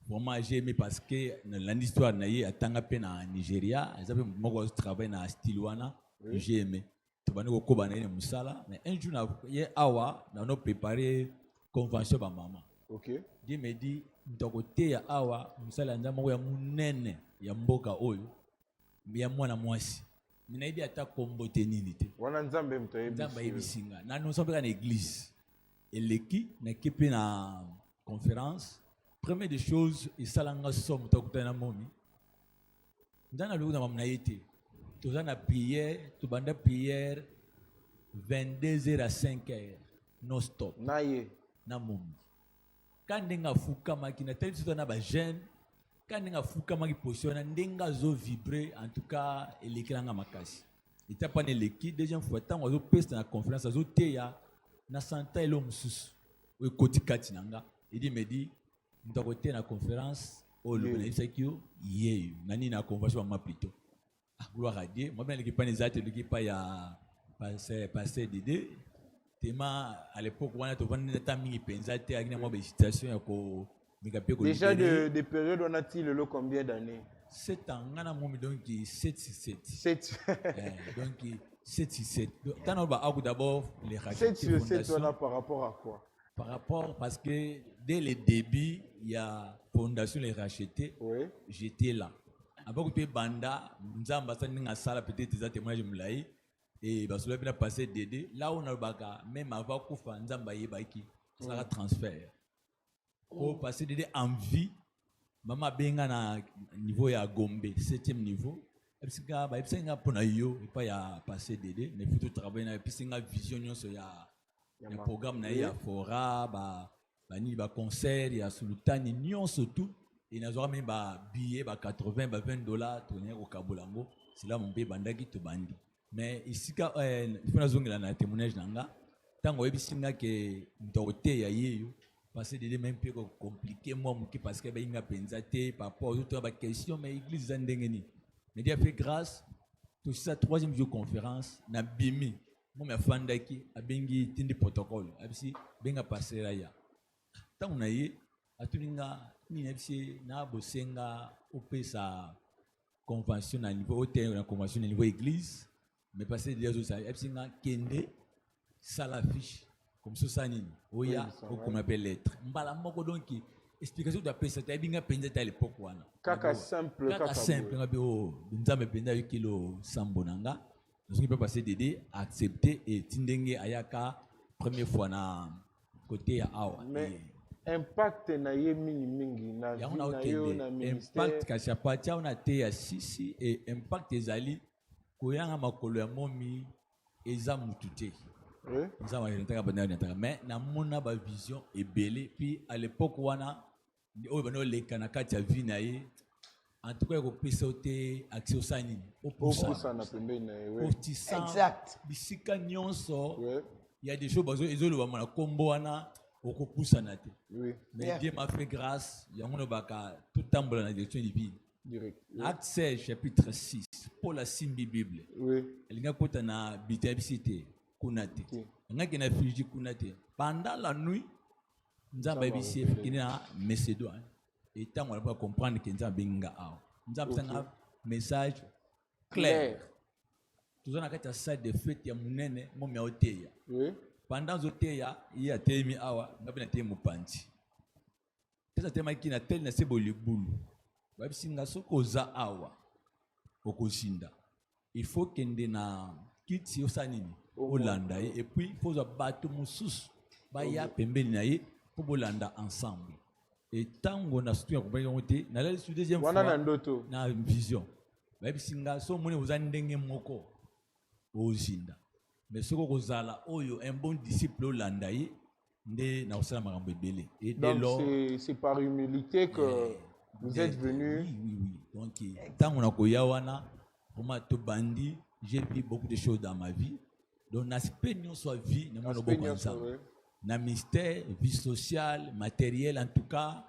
Vraiment j'ai aimé parce que l'histoire na ye atanga pe na Nigeria, ils avaient moko travailler na style wana, j'ai aimé. To bana ko ba na musala, mais un jour na ye awa na no préparer convention ba maman. OK. Dieu me dit ndokote ya awa musala nza moko ya munene ya mboka oyo ya mwana mwasi. Mina idi ata kombote nini te. Wana nzambe mtoyebi. Nzambe yebisinga. Na nous sommes dans l'église. Et l'équipe na kepe na conférence. Première des choses, il salanga somme to na momi. Ndana lu na mamna yete. To na prière, to banda prière 22h à 5h non stop. Naye. Na momi. Quand ndenga fuka makina tel tout na ba jeune, quand ndenga fuka maki position ndenga zo vibrer en tout cas elekiranga makasi. Ita pas ne leki deuxième fois tant ozo peste na conférence ozo teya na santa elo mususu. O koti kati nanga. Il dit me dit ndokote na conférence o le na isakio ye nani na convention ma plutôt. Ah gloire à Dieu. Moi ben l'équipe pas les autres l'équipe pas ya passer Dédé. Tema à l'époque on a tout vendu de temps mingi pensate avec moi des situations ko déjà de périodes on a-t-il le combien d'années? 7 ans on a mon donc 7 donc 7 tant on va d'abord les racheter 7 on a par rapport à quoi? Par rapport parce que dès le début il y a fondation les racheter. Oui. J'étais là avant que banda nzamba ça ninga sala peut-être des témoignages mulai. Et parce que là passé Dédé là on a baka même avant kufa nzamba yebaki ça va transfert pour passer Dédé en vie maman benga na niveau ya Gombe 7e niveau et puis ga ba epsenga pona yo et pas ya passer Dédé mais plutôt travailler na puis singa vision nyonso ya programme na ya fora ba ni ba concert ya sultani nyonso tout et na zo même ba billet ba 80 ba $20 tourner au Kabolango c'est là mon bé bandaki to bandi. Mais ici, il faut que na témoignage nanga. Tant que ebisinga ke ndote ya yeyo, passer des même peu compliqué moi parce que il a pensé par rapport aux autres questions mais l'église zandengeni. Mais Dieu a fait grâce. Tout ça troisième jour conférence na bimi. Moi me fandaki abengi tindi protocole. Abisi benga passer là ya. Tant on a eu atuninga ni nebisi na bosenga opesa convention à niveau hôtel la convention à niveau église mais passer des autres ça abisi nga kende salafiche comme ça nini oya ou comme appelle lettre mbala moko donc explication de pesa ta binga penza ta l'époque wana kaka simple ngabe o nzambe penda yikilo sambonanga donc il peut passer d'aider accepter et tindenge ayaka première fois na côté ya awa mais impact na ye mingi na vie na yo na ministère impact kashapatia on a te ya sisi et impact ezali koyanga makolo ya momi eza mutute. Mais na mona ba vision ebele puis à l'époque wana o bano le kanakati ya vie na ye en tout cas ko pesa ote action sani o poussa na pembeni na ye exact bisika nyonso il y a des choses bazo ezolo ba mona kombo wana oko poussa na te mais Dieu m'a fait grâce ya mona baka tout tambola na direction divine direct Acte 16 chapitre 6 pour la simbi bible elinga kota na bitabisité kunate ngaki na fiji kunate pendant la nuit nzamba ibisi na Macédoine et tant on va comprendre que nzamba binga a nzamba sanga message clair tuzana kata salle de fête ya munene momi ya oteya pendant zoteya il a temi awa ngabi na temu panti tesa tema kina tel na sebo libulu babisi nga soko za awa okosinda il faut kende na kiti osanini Olanda et puis il faut battre mususu baya pembeni na ye pour bolanda ensemble et tango na studio ko bayo te na la deuxième fois wana na ndoto na vision ba bisinga so moni uzandenge moko ozinda mais soko kozala oyo un bon disciple Olanda ye nde na osala makambo ebele et dès lors c'est par humilité que vous êtes venu oui donc tango na koya wana vraiment to bandi j'ai vu beaucoup de choses dans ma vie. Donc, l'aspect de notre vie, na mystère, vie sociale, matérielle, en tout cas,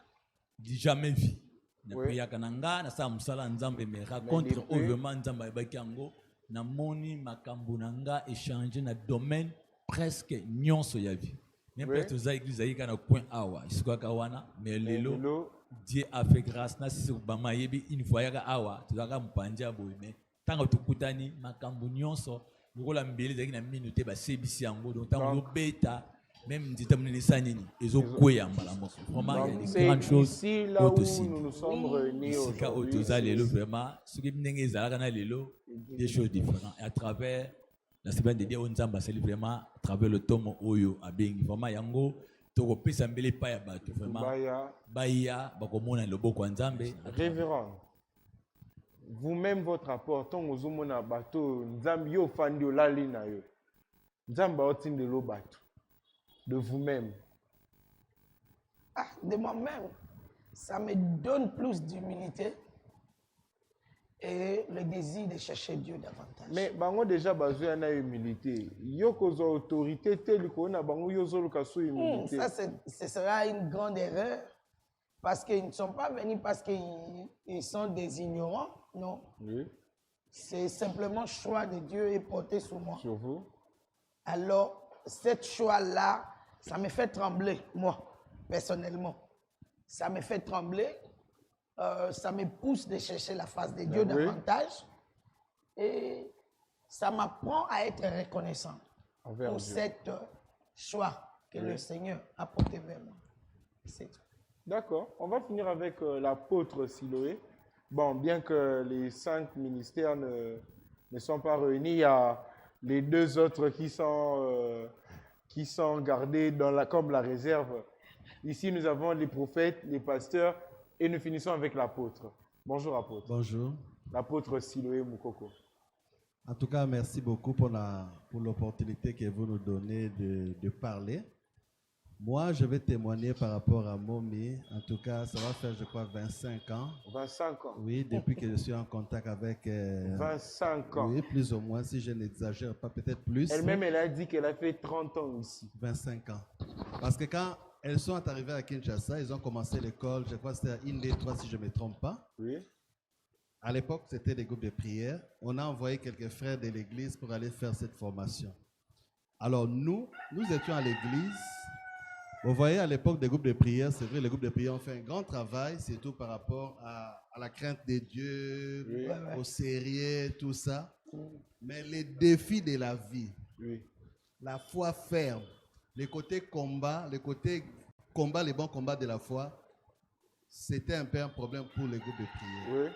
jamais vie. Na priya kananga, na sa musala nzambe me raconte overman nzamba bakiango, na moni makambo nanga échanger na domaine presque nyonso ya vie. Même peut-être za église ayika na point awa, isiko kawana, mais lelo Dieu a fait grâce na sisi bama yebi une fois yaka awa, tuzaka mpanja boy mais tanga tukutani makambo nyonso lokola mbele zaki na minute ba sebisi yango donc tango beta même nzita munene sanini ezokwea mbala moko vraiment il y a des grandes choses ici là où nous sommes réunis aujourd'hui lelo vraiment ce qui ndenge ezalaka na lelo des choses différentes et à travers la semaine de Dieu on nzamba seli vraiment à travers le tomo oyo abengi vraiment yango toko pesa mbele pa ya bato vraiment baya bakomona loboko nzambe révérend. Vous-même, votre apport, tant que vous avez bateau, Nzambi yo fandi o lali na yo. Nzamba otin de lo bateau. De vous-même. Ah, de moi-même, ça me donne plus d'humilité et le désir de chercher Dieu davantage. Mais bango déjà besoin na humilité. Yo kozo autorité telle ko na bango yo zo lukaso humilité. Ça ce sera une grande erreur parce qu'ils ne sont pas venus parce qu'ils sont des ignorants. Non. Oui. C'est simplement choix de Dieu et porté sur moi. Sur vous. Alors, cette choix-là, ça me fait trembler, moi, personnellement. Ça me fait trembler. Ça me pousse de chercher la face de Dieu davantage. Et ça m'apprend à être reconnaissant pour cette choix que le Seigneur a porté vers moi. C'est tout. D'accord. On va finir avec l'apôtre Siloé. Bon, bien que les 5 ministères ne sont pas réunis, il y a les 2 autres qui sont gardés comme la réserve. Ici, nous avons les prophètes, les pasteurs, et nous finissons avec l'apôtre. Bonjour, apôtre. Bonjour. L'apôtre Siloé Moukoko. En tout cas, merci beaucoup pour l'opportunité que vous nous donnez de parler. Moi, je vais témoigner par rapport à Momi. En tout cas, ça va faire, je crois, 25 ans. 25 ans? Oui, depuis que je suis en contact avec... 25 ans? Oui, plus ou moins, si je n'exagère pas, peut-être plus. Elle-même, elle a dit qu'elle a fait 30 ans ici. 25 ans. Parce que quand elles sont arrivées à Kinshasa, ils ont commencé l'école, je crois que c'était à Indé 3 si je ne me trompe pas. Oui. À l'époque, c'était des groupes de prière. On a envoyé quelques frères de l'église pour aller faire cette formation. Alors nous étions à l'église. Vous voyez, à l'époque des groupes de prière, c'est vrai, les groupes de prière ont fait un grand travail, surtout par rapport à la crainte de Dieu, Oui. au sérieux, tout ça. Mais les défis de la vie, Oui. la foi ferme, le côté combat, les bons combats de la foi, c'était un peu un problème pour les groupes de prière. Oui.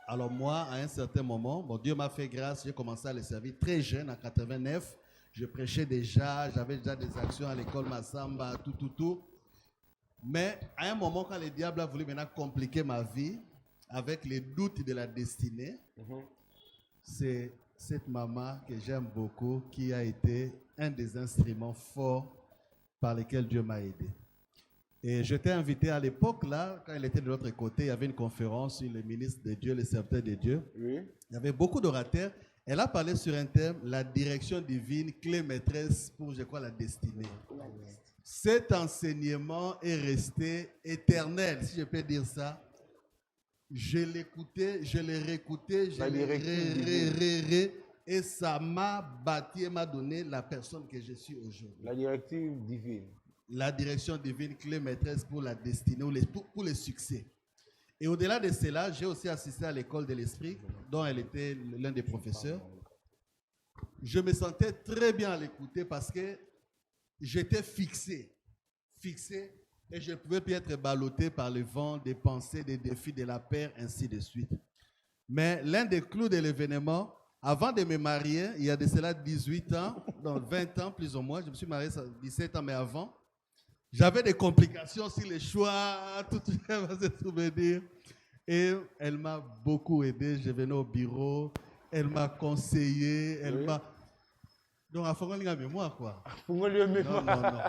Alors moi, à un certain moment, bon, Dieu m'a fait grâce, j'ai commencé à les servir très jeune, en 89. Je prêchais déjà, j'avais déjà des actions à l'école Massamba, tout. Mais à un moment, quand le diable a voulu maintenant compliquer ma vie, avec les doutes de la destinée, c'est cette maman que j'aime beaucoup qui a été un des instruments forts par lesquels Dieu m'a aidé. Et je t'ai invité à l'époque, là, quand elle était de l'autre côté, il y avait une conférence sur les ministres de Dieu, les serviteurs de Dieu. Oui. Il y avait beaucoup d'orateurs. Elle a parlé sur un thème, la direction divine, clé maîtresse pour, je crois, la destinée. Cet enseignement est resté éternel, si je peux dire ça. Je l'écoutais, je l'ai réécouté, je l'ai et ça m'a bâti et m'a donné la personne que je suis aujourd'hui. La directive divine. La direction divine, clé maîtresse pour la destinée, pour le succès. Et au-delà de cela, j'ai aussi assisté à l'école de l'esprit, dont elle était l'un des professeurs. Je me sentais très bien à l'écouter parce que j'étais fixé, et je ne pouvais plus être ballotté par le vent des pensées, des défis de la paix, ainsi de suite. Mais l'un des clous de l'événement, avant de me marier, il y a de cela 18 ans, donc 20 ans plus ou moins, je me suis marié 17 ans, mais avant, j'avais des complications sur les choix, tout se souvenir. Et elle m'a beaucoup aidé. Je venais au bureau, elle m'a conseillé, elle m'a... Donc, à fond, il y a mémoire, quoi. Pour le mémoire. Non.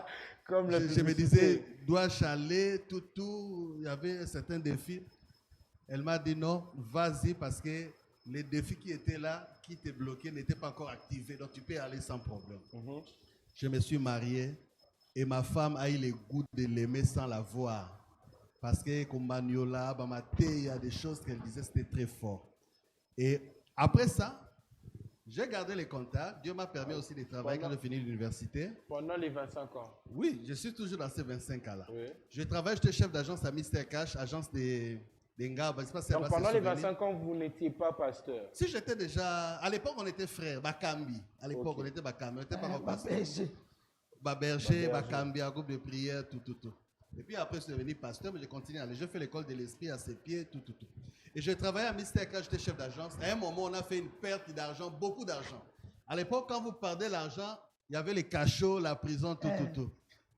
Comme je me disais, dois-je aller, tout. Il y avait certains défis. Elle m'a dit non, vas-y, parce que les défis qui étaient là, qui te bloquaient, n'étaient pas encore activés. Donc, tu peux aller sans problème. Je me suis marié. Et ma femme a eu le goût de l'aimer sans la voir. Parce que comme Maniola, Bamate, il y a des choses qu'elle disait, c'était très fort. Et après ça, j'ai gardé les contacts. Dieu m'a permis aussi de travailler quand j'ai fini l'université. Pendant les 25 ans. Oui, je suis toujours dans ces 25 ans-là. Oui. Je travaille, j'étais chef d'agence à Mr. Cash, agence de Ngaba. Donc pendant les 25 ans, vous n'étiez pas pasteur? Si j'étais déjà... À l'époque, on était frères, Bakambi. À l'époque, on était Bakambi, on n'était pas encore pasteur. Berger, Bakambi, un groupe de prière, tout. Et puis après, je suis devenu pasteur, mais je continue à aller. Je fais l'école de l'esprit à ses pieds, tout. Et je travaillais à Mystère quand j'étais chef d'agence. À un moment, on a fait une perte d'argent, beaucoup d'argent. À l'époque, quand vous perdez l'argent, il y avait les cachots, la prison, tout.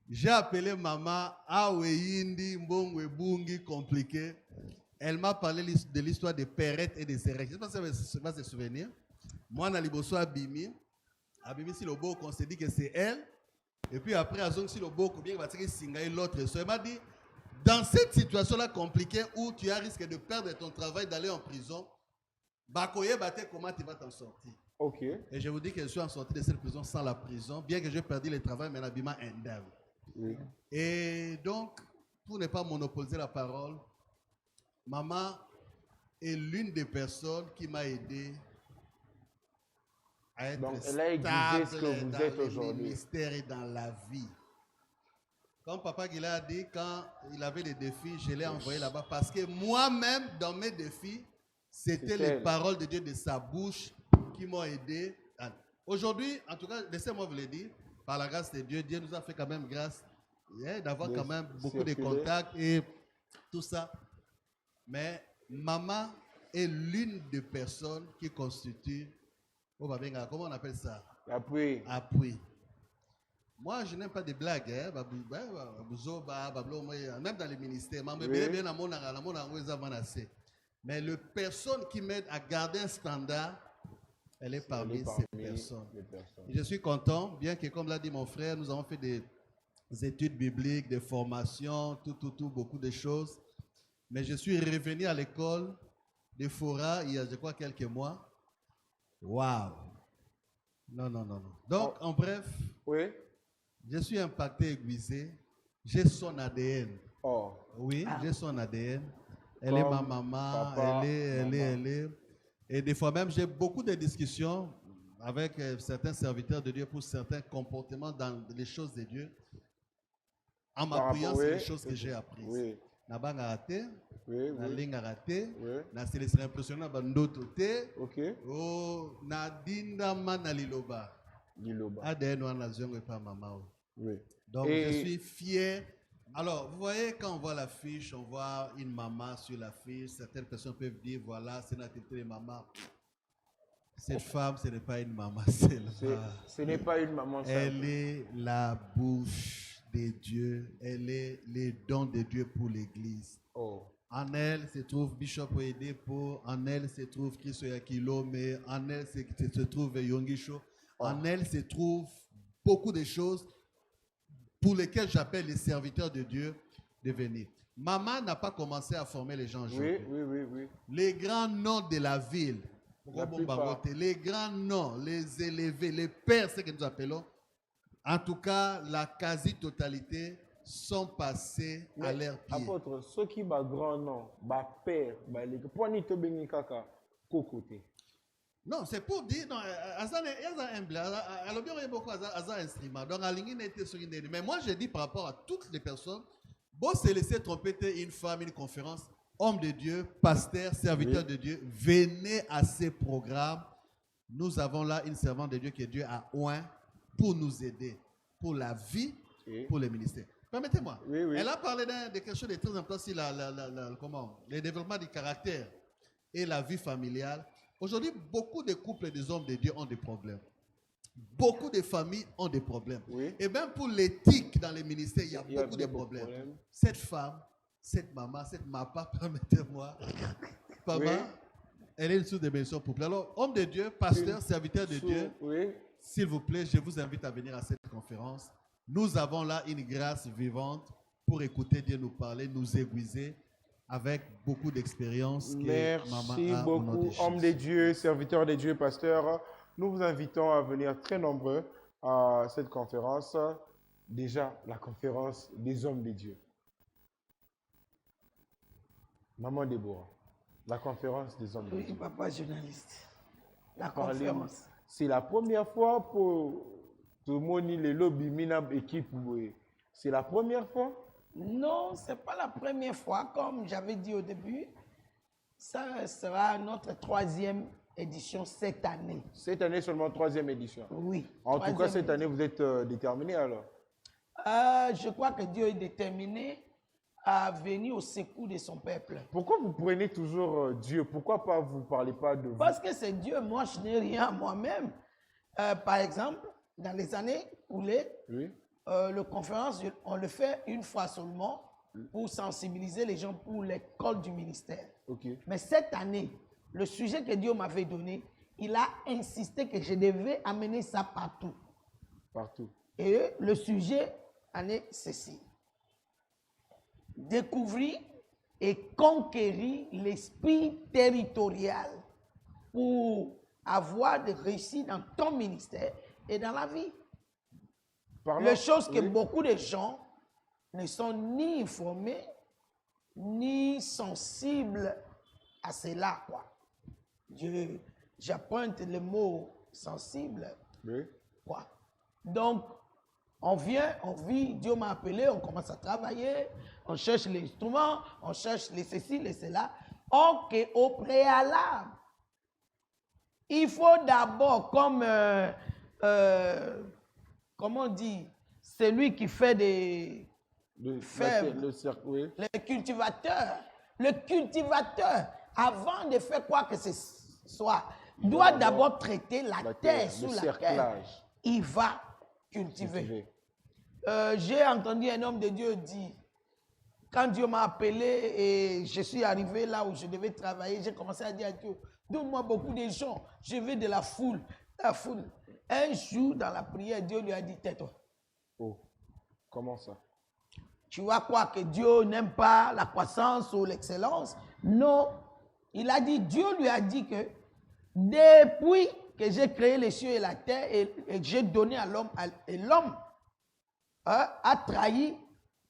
J'ai appelé maman, Aoueindi, Mbongwe, Bungi, compliqué. Elle m'a parlé de l'histoire des Perrettes et des Sérèques. Je ne sais pas si elle va se souvenir. Moi, dans Liboso, Abimi, si le beau, on s'est dit que c'est elle. Et puis après, à Zong, si le beau, bien va tirer Singaï, l'autre. Elle m'a dit, dans cette situation-là compliquée où tu as risque de perdre ton travail, d'aller en prison, Bakoye Bate, comment tu vas t'en sortir? Ok. Et je vous dis que je suis en sortie de cette prison sans la prison, bien que j'ai perdu le travail, mais l'habillement indemne. Oui. Et donc, pour ne pas monopoliser la parole, maman est l'une des personnes qui m'a aidé à être donc, elle a exigé ce que vous êtes aujourd'hui. Dans le ministère et dans la vie. Comme Papa Guila a dit, quand il avait des défis, je l'ai envoyé là-bas parce que moi-même, dans mes défis, c'était les paroles de Dieu de sa bouche qui m'ont aidé. Aujourd'hui, en tout cas, laissez-moi vous le dire, par la grâce de Dieu, Dieu nous a fait quand même grâce d'avoir quand même beaucoup de contacts et tout ça. Mais maman est l'une des personnes qui constitue, comment on appelle ça? Appui. Moi, je n'aime pas des blagues. Même dans les ministères. Mais les personnes qui m'aident à garder un standard, elle est parmi ces personnes. Je suis content, bien que, comme l'a dit mon frère, nous avons fait des études bibliques, des formations, tout, beaucoup de choses. Mais je suis revenu à l'école de Fora il y a, je crois, quelques mois. Waouh! Non. Donc, en bref, je suis impacté, aiguisé J'ai son ADN. Oh, Oui, Ah. j'ai son ADN. Elle est ma Comme maman, papa, elle est. Et des fois même, j'ai beaucoup de discussions avec certains serviteurs de Dieu pour certains comportements dans les choses de Dieu. En m'appuyant sur les choses que j'ai apprises. Oui, Nabanga raté, oui, na oui. linga raté, Oui. na célébration impressionnant bandoto te, Ok. oh na dinda na liloba. Liloba. ADN wana zongo pa mama. Oui. Donc Et- je suis fier. Alors, vous voyez, quand on voit l'affiche, on voit une maman sur l'affiche. Certaines personnes peuvent dire, voilà, c'est notre de maman. Cette femme, ce n'est pas une maman, Ce n'est pas une maman elle simple. est la bouche de Dieu. Elle est les dons de Dieu pour l'Église. Oh. En elle se trouve Bishop Oedepo, en elle se trouve Christo Yakilome, en elle se trouve Yongisho, en elle se trouve beaucoup de choses pour lesquelles j'appelle les serviteurs de Dieu de venir. Maman n'a pas commencé à former les gens aujourd'hui. Oui. Les grands noms de la ville, La plupart. les grands noms, les élevés, les pères, ce que nous appelons, en tout cas, la quasi-totalité sont passés à leur pied. Apôtre, ceux qui ont grand nom, père, pour ni to bengi kaka kokote. Non, c'est pour dire, non, alors bien, il y a beaucoup d'instruments. Donc, à l'ingénieur était sur une. Mais moi, je dis par rapport à toutes les personnes, bon, c'est laisser trompeter une femme, une conférence, homme de Dieu, pasteur, serviteur de Dieu, venez à ces programmes. Nous avons là une servante de Dieu que Dieu a oint pour nous aider, pour la vie, pour le ministère. Permettez-moi. Oui. Elle a parlé de quelque chose de très important, c'est le développement du caractère et la vie familiale. Aujourd'hui, beaucoup de couples et des hommes de Dieu ont des problèmes. Beaucoup de familles ont des problèmes. Oui. Et même pour l'éthique dans les ministères, il y a beaucoup de beaucoup de problèmes. problèmes. Cette femme, cette maman, cette mapa, permettez-moi, maman, Oui. elle est une source de bénédiction pour. Alors, homme de Dieu, pasteur, serviteur de Dieu, Oui. s'il vous plaît, je vous invite à venir à cette conférence. Nous avons là une grâce vivante pour écouter Dieu nous parler, nous aiguiser avec beaucoup d'expérience que maman Merci a au nom beaucoup, de homme de Jésus. Dieu, serviteur de Dieu, pasteur. Nous vous invitons à venir très nombreux à cette conférence. Déjà, la conférence des hommes de Dieu. Maman Déborah, la conférence des hommes de Oui, Dieu. papa journaliste. La Parlez-nous. conférence. C'est la première fois pour tout le monde, les lobbies, Minab équipe. C'est la première fois. Non, ce n'est pas la première fois. Comme j'avais dit au début, ça sera notre 3e édition cette année. Cette année seulement 3e édition. Oui. En tout cas, 3e cette année, vous êtes déterminé alors. Je crois que Dieu est déterminé à venir au secours de son peuple. Pourquoi vous prenez toujours Dieu? Pourquoi pas vous ne parlez pas de vous? Parce que c'est Dieu, moi je n'ai rien à moi-même. Par exemple, dans les années écoulées, Oui. le conférence, on le fait une fois seulement pour sensibiliser les gens pour l'école du ministère. Ok. Mais cette année, le sujet que Dieu m'avait donné, il a insisté que je devais amener ça partout. Partout. Et le sujet en est ceci. Découvrir et conquérir l'esprit territorial pour avoir des réussites dans ton ministère et dans la vie. Parlons- Les choses que oui. beaucoup de gens ne sont ni informés, ni sensibles à cela, quoi. J'appointe le mot sensible, Oui. quoi. Donc, on vient, on vit, Dieu m'a appelé, on commence à travailler, on cherche les instruments, on cherche les ceci, les cela. Or qu'au préalable, il faut d'abord, comme, comment on dit, celui qui fait des fèves, Le cercle, oui. le cultivateur, avant de faire quoi que ce soit, doit d'abord traiter la terre sous le laquelle cerclage. il va cultiver. Cultiver. J'ai entendu un homme de Dieu dire, quand Dieu m'a appelé et je suis arrivé là où je devais travailler, j'ai commencé à dire à Dieu, donne-moi beaucoup de gens, je veux de la foule. La foule. Un jour, dans la prière, Dieu lui a dit, tais-toi. Oh, comment ça? Tu vas croire que Dieu n'aime pas la croissance ou l'excellence? Non. Il a dit, Dieu lui a dit que depuis que j'ai créé les cieux et la terre et que j'ai donné à l'homme, et l'homme a trahi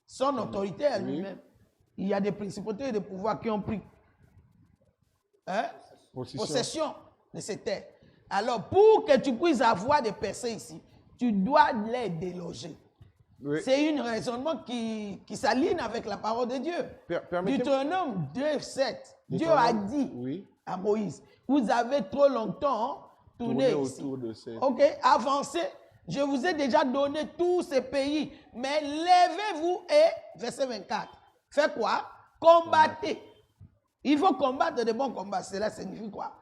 son autorité à lui-même. Il y a des principautés et des pouvoirs qui ont pris possession de ces terres. Alors, pour que tu puisses avoir des personnes ici, tu dois les déloger. Oui. C'est un raisonnement qui s'aligne avec la parole de Dieu. Deutéronome 2:7. Dieu a dit à Moïse, vous avez trop longtemps tourné autour de ces... Ok, avancez. Je vous ai déjà donné tous ces pays. Mais levez-vous et, verset 24, faites quoi? Combattez. Il faut combattre de bons combats. Cela signifie quoi?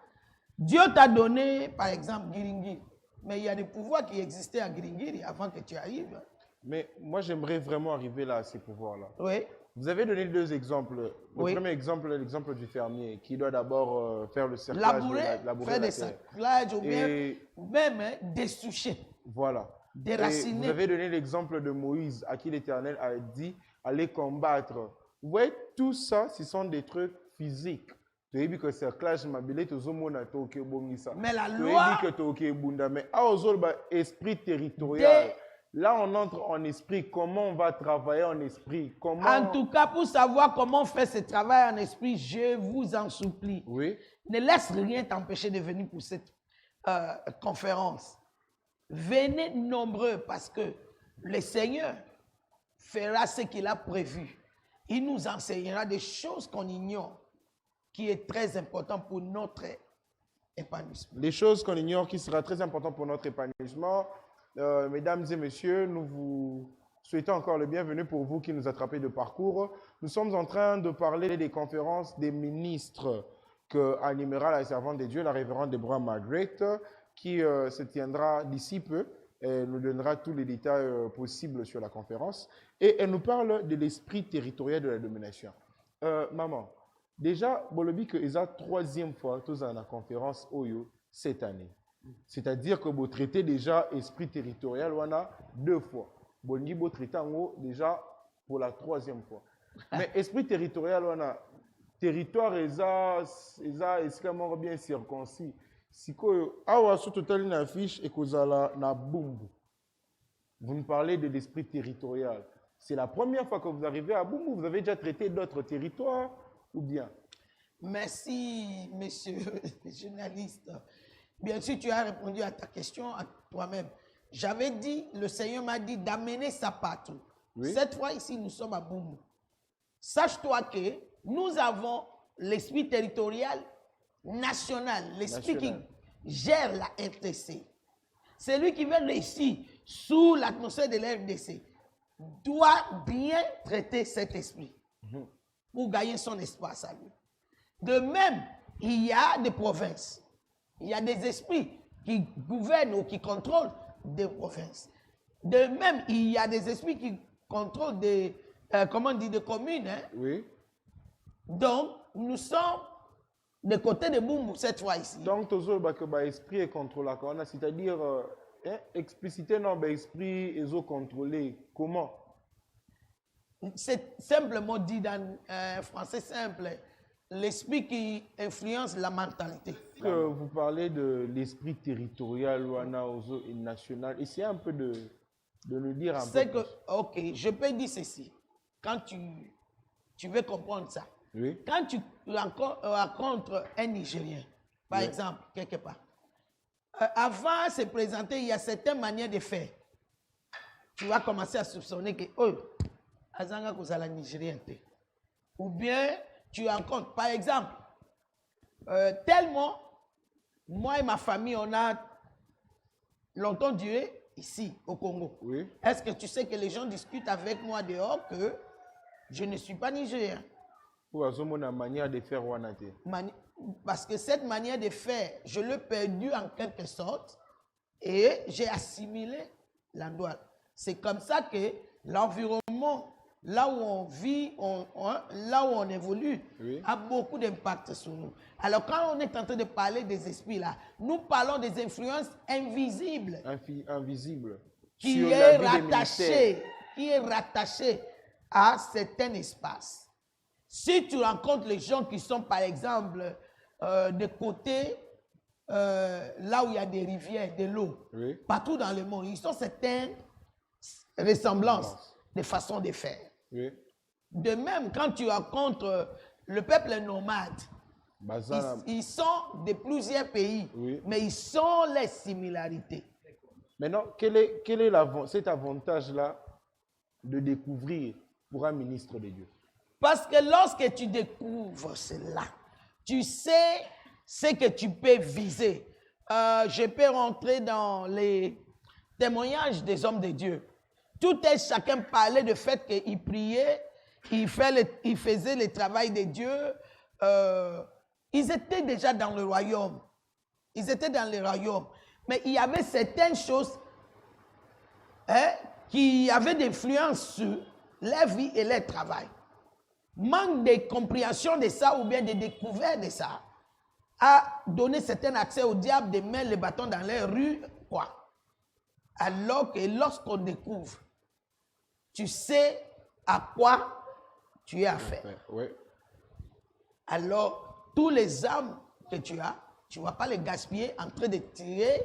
Dieu t'a donné, par exemple, Giringiri. Mais il y a des pouvoirs qui existaient à Giringiri avant que tu arrives. Mais moi, j'aimerais vraiment arriver là à ces pouvoirs-là. Oui. Vous avez donné 2 exemples. Le premier exemple, l'exemple du fermier qui doit d'abord faire le cerclage. Labourer, faire des cerclages ou bien même dessoucher. Voilà. Déraciner. Vous avez donné l'exemple de Moïse à qui l'Éternel a dit allez combattre. Vous voyez, tout ça, ce sont des trucs physiques. Tu as dit que cerclage mabile, tu as mais la loi. Mais esprit territorial. Là, on entre en esprit. Comment on va travailler en esprit? Comment... En tout cas, pour savoir comment on fait ce travail en esprit, je vous en supplie. Oui. Ne laisse rien t'empêcher de venir pour cette conférence. Venez nombreux parce que le Seigneur fera ce qu'il a prévu. Il nous enseignera des choses qu'on ignore, qui est très important pour notre épanouissement. Des choses qu'on ignore qui sera très important pour notre épanouissement. Mesdames et messieurs, nous vous souhaitons encore le bienvenu pour vous qui nous attrapez de parcours. Nous sommes en train de parler des conférences des ministres que animera la servante de Dieu, la révérende Deborah Margaret, qui se tiendra d'ici peu. Elle nous donnera tous les détails possibles sur la conférence. Et elle nous parle de l'esprit territorial de la domination. Maman, déjà, Bolobi que c'est la 3e fois que nous avons la conférence Oyo cette année. C'est-à-dire que vous traitez déjà esprit territorial on a 2 fois. Vous traitez déjà pour la 3e fois. Mais esprit territorial on a territoire extrêmement bien circoncis. Si vous avez une affiche et que vous avez na Bumbu, vous nous parlez de l'esprit territorial. C'est la première fois que vous arrivez à Bumbu, vous avez déjà traité d'autres territoires ou bien? Merci, monsieur le journaliste. Bien sûr, tu as répondu à ta question à toi-même. J'avais dit, le Seigneur m'a dit d'amener ça partout. Oui. Cette fois ici, nous sommes à Bumbu. Sache-toi que nous avons l'esprit territorial national, l'esprit qui gère la RTC. Celui qui veut réussir sous l'atmosphère de la RDC doit bien traiter cet esprit pour gagner son espace à lui. De même, il y a des provinces. Il y a des esprits qui gouvernent ou qui contrôlent des provinces. De même, il y a des esprits qui contrôlent des, des communes. Hein? Oui. Donc, nous sommes de côté de Bumbu cette fois ici. Donc, l'esprit est contrôlé. C'est-à-dire, expliciter l'esprit est contrôlé. Comment? C'est simplement dit dans français simple. L'esprit qui influence la mentalité. Vous parlez de l'esprit territorial et national. Essayez un peu de nous dire un peu. C'est que, ok, je peux dire ceci. Quand tu veux comprendre ça. Oui. Quand tu rencontres un Nigérien, par exemple, quelque part, avant de se présenter, il y a certaines manières de faire. Tu vas commencer à soupçonner que, oh, Azanga Kozala Nigérien. Ou bien, tu rencontres, par exemple, tellement, moi et ma famille, on a longtemps duré ici, au Congo. Oui. Est-ce que tu sais que les gens discutent avec moi dehors que je ne suis pas nigérien? Une manière de faire parce que cette manière de faire, je l'ai perdue en quelque sorte et j'ai assimilé l'endroit. C'est comme ça que l'environnement, là où on vit, là où on évolue, a beaucoup d'impact sur nous. Alors quand on est en train de parler des esprits là, nous parlons des influences invisibles. Invisibles. Qui est rattaché à certains espaces. Si tu rencontres les gens qui sont, par exemple, de côté, là où il y a des rivières, de l'eau, partout dans le monde, ils ont certaines ressemblances de façon de faire. Oui. De même, quand tu rencontres le peuple nomade, Bazar. ils sont de plusieurs pays, Oui. mais ils sont les similarités. Maintenant, quel est cet avantage-là de découvrir pour un ministre de Dieu? Parce que lorsque tu découvres cela, tu sais ce que tu peux viser. Je peux rentrer dans les témoignages des hommes de Dieu. Tout et chacun parlait du fait qu'il priait, il faisait le travail de Dieu. Ils étaient déjà dans le royaume. Ils étaient dans le royaume. Mais il y avait certaines choses qui avaient des influences sur leur vie et leur travail. Manque de compréhension de ça ou bien de découverte de ça a donné certain accès au diable de mettre le bâton dans les rues, quoi. Alors que lorsqu'on découvre, tu sais à quoi tu es affaire. Oui. Alors, tous les âmes que tu as, tu ne vas pas les gaspiller en train de tirer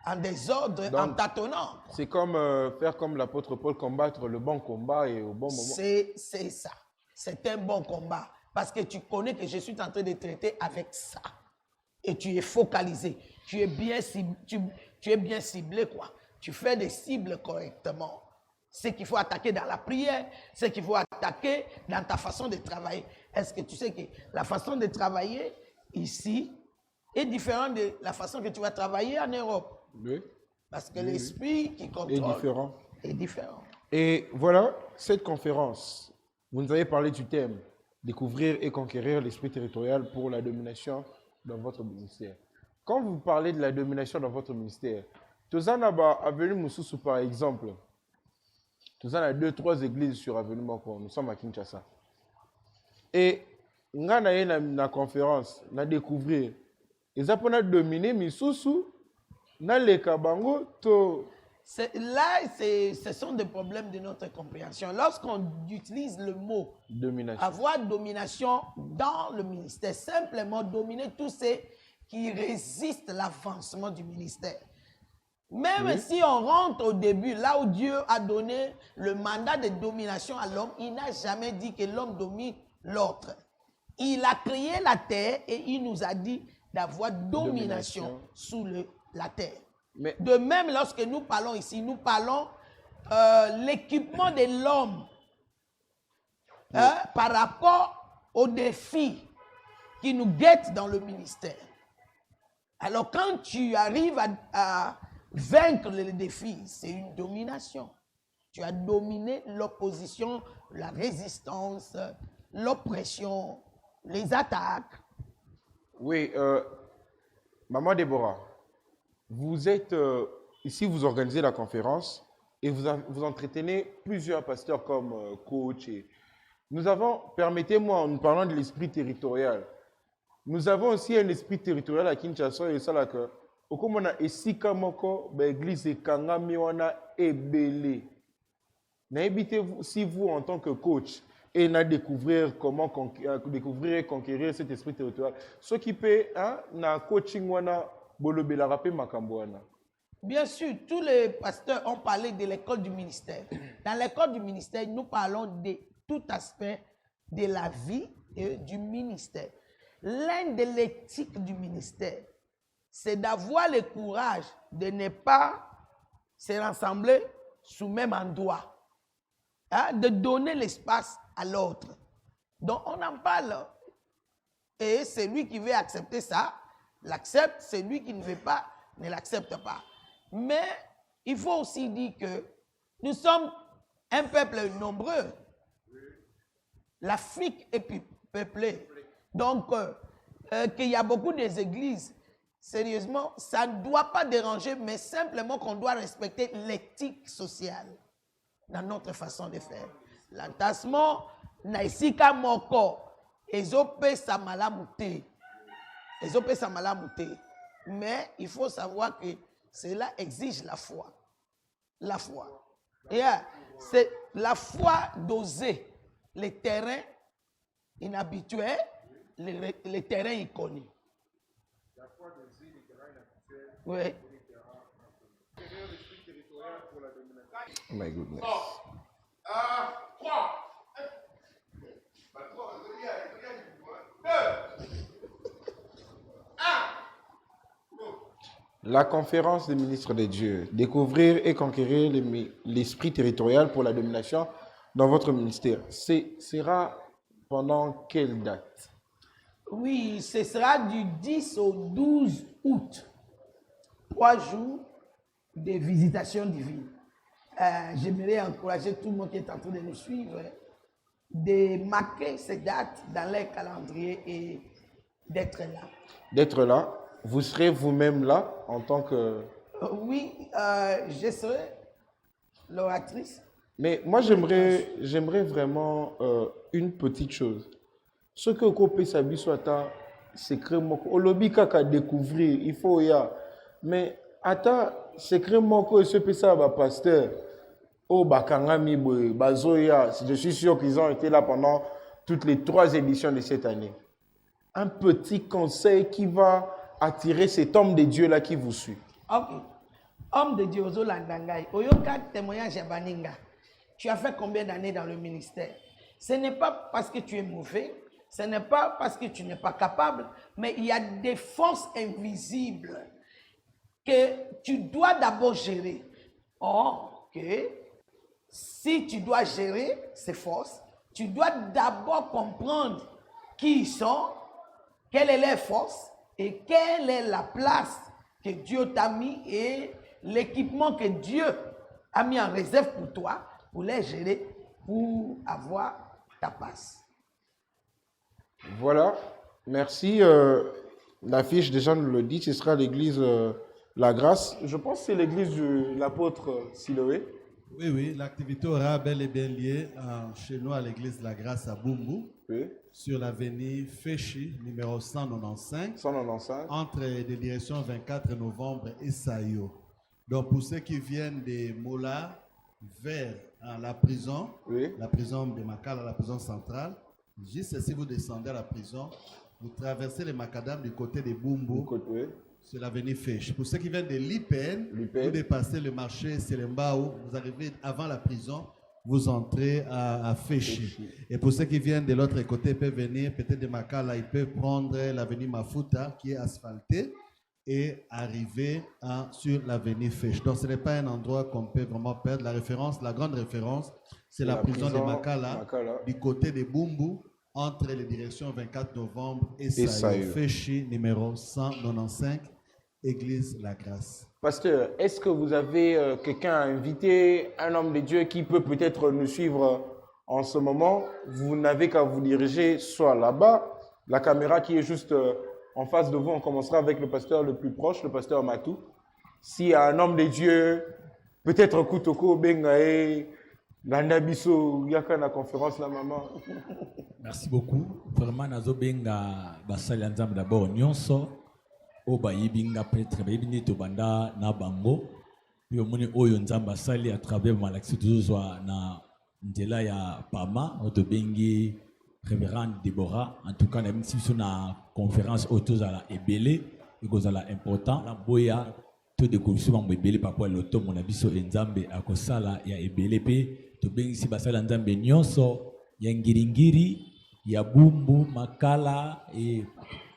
en désordre, Donc, en tâtonnant. C'est comme faire comme l'apôtre Paul, combattre le bon combat et au bon moment. C'est ça. C'est un bon combat. Parce que tu connais que je suis en train de traiter avec ça. Et tu es focalisé. Tu es bien ciblé, quoi. Tu fais des cibles correctement. Ce qu'il faut attaquer dans la prière, ce qu'il faut attaquer dans ta façon de travailler. Est-ce que tu sais que la façon de travailler ici est différente de la façon que tu vas travailler en Europe? Oui. Parce que l'esprit qui contrôle est différent. Et voilà, cette conférence, vous nous avez parlé du thème « Découvrir et conquérir l'esprit territorial pour la domination dans votre ministère ». Quand vous parlez de la domination dans votre ministère, Tozanaba, Avenue Moussoussou par exemple, Tozana a 2-3 églises sur Avenue Moko, nous sommes à Kinshasa. Et nous avons une conférence, nous avons découvert, ils ont dominé Moussoussou, dans les Kabango, Là, ce sont des problèmes de notre compréhension. Lorsqu'on utilise le mot domination, avoir domination dans le ministère, simplement dominer tous ceux qui résistent à l'avancement du ministère. Même si on rentre au début, là où Dieu a donné le mandat de domination à l'homme, il n'a jamais dit que l'homme domine l'autre. Il a créé la terre et il nous a dit d'avoir domination sous la terre. Mais, de même, lorsque nous parlons ici, nous parlons l'équipement de l'homme par rapport aux défis qui nous guettent dans le ministère. Alors, quand tu arrives à vaincre les défis, c'est une domination. Tu as dominé l'opposition, la résistance, l'oppression, les attaques. Oui, Maman Déborah, vous êtes ici, vous organisez la conférence et vous entretenez plusieurs pasteurs comme coach. Nous avons, permettez-moi, en nous parlant de l'esprit territorial, nous avons aussi un esprit territorial à Kinshasa et ça là que, au comme on a esika moko, l'église est kangami wana ebele. N'habitez-vous si vous en tant que coach et n'a découvrir comment découvrir et conquérir cet esprit territorial, ce qui peut, na coaching wana. Bien sûr, tous les pasteurs ont parlé de l'école du ministère. Dans l'école du ministère, nous parlons de tout aspect de la vie et du ministère. L'un de l'éthique du ministère, c'est d'avoir le courage de ne pas se rassembler sous le même endroit, de donner l'espace à l'autre. Donc, on en parle. Et celui qui veut accepter ça, l'accepte, celui qui ne veut pas, ne l'accepte pas. Mais il faut aussi dire que nous sommes un peuple nombreux. L'Afrique est peuplée. Donc, qu'il y a beaucoup d'églises, sérieusement, ça ne doit pas déranger, mais simplement qu'on doit respecter l'éthique sociale dans notre façon de faire. L'entassement, naisika moko, ezope samalamute. Mais il faut savoir que cela exige la foi. La foi. Et c'est la foi d'oser les terrains inhabituels, les terrains inconnus. La foi d'oser les terrains inhabituels. Oui. My goodness. La conférence des ministres de Dieu, découvrir et conquérir l'esprit territorial pour la domination dans votre ministère. Sera pendant quelle date? Oui, ce sera du 10 au 12 août. 3 jours de visitation divine. J'aimerais encourager tout le monde qui est en train de nous suivre de marquer ces dates dans leur calendrier et d'être là. D'être là. Vous serez vous-même là en tant que... Oui, je serai l'oratrice. Mais moi, j'aimerais vraiment une petite chose. Ce que Kopé Sabi soit un secret moko. Au lobby kaka découvrir, il faut y a. Mais ata secret moko et ce pesa ba pasteur. Oh bakangami bazoya. Je suis sûr qu'ils ont été là pendant toutes les 3 éditions de cette année. Un petit conseil qui va attirer cet homme de Dieu là qui vous suit. Ok. Homme de Dieu, Ozo Landangai, Oyoka témoignage à Baninga. Tu as fait combien d'années dans le ministère? Ce n'est pas parce que tu es mauvais, ce n'est pas parce que tu n'es pas capable, mais il y a des forces invisibles que tu dois d'abord gérer. Or, que si tu dois gérer ces forces, tu dois d'abord comprendre qui ils sont, quelle est leur force et quelle est la place que Dieu t'a mis et l'équipement que Dieu a mis en réserve pour toi, pour les gérer, pour avoir ta passe. Voilà, merci. L'affiche déjà nous le dit, ce sera l'église La Grâce. Je pense que c'est l'église de l'apôtre Siloé. Oui, oui, l'activité aura bel et bien lieu chez nous à l'église La Grâce à Bumbu, Oui, sur l'avenue Féchi, numéro 195, 195. entre les directions 24 novembre et Sayo. Donc pour ceux qui viennent de Mola vers la prison, Oui. la prison de Makala, la prison centrale, juste si vous descendez à la prison, vous traversez les macadam du côté de Bumbu, Oui. sur l'avenue Féchi. Pour ceux qui viennent de Lipen, vous dépassez le marché Selembao, vous arrivez avant la prison, vous entrez à Féchi. Et pour ceux qui viennent de l'autre côté, ils peuvent venir peut-être de Makala, ils peuvent prendre l'avenue Mafuta qui est asphaltée et arriver sur l'avenue Féchi. Donc ce n'est pas un endroit qu'on peut vraiment perdre. La référence, la grande référence, c'est la prison de Makala, du côté de Bumbu, entre les directions 24 novembre et Sayo. Féchi, numéro 195, Église La Grâce. Pasteur, est-ce que vous avez quelqu'un à inviter, un homme de Dieu qui peut peut-être nous suivre en ce moment? Vous n'avez qu'à vous diriger soit là-bas, la caméra qui est juste en face de vous. On commencera avec le pasteur le plus proche, le pasteur Matou. S'il y a un homme de Dieu, peut-être Koutoko, Bengae, Landabiso, Yaka na conférence la maman. Merci beaucoup. Vraiment, nazo benga basali nzambe d'abord nyonso. O bayibinga prêtre bayibini to banda na bango. Puis omoni oyo nzambe basali à travers malaxi tozozwa na nzela ya Pama, oto bengi révérend Déborah. En tout cas, na misi sur na conférence autour à la ebele, ekozala important. La boya to de kousuma mbebele papa loto mon abiso nzambe akosala ya ebele pe to bengi si basala nzambe nyonso ya ngiringiri ya Bumbu Makala et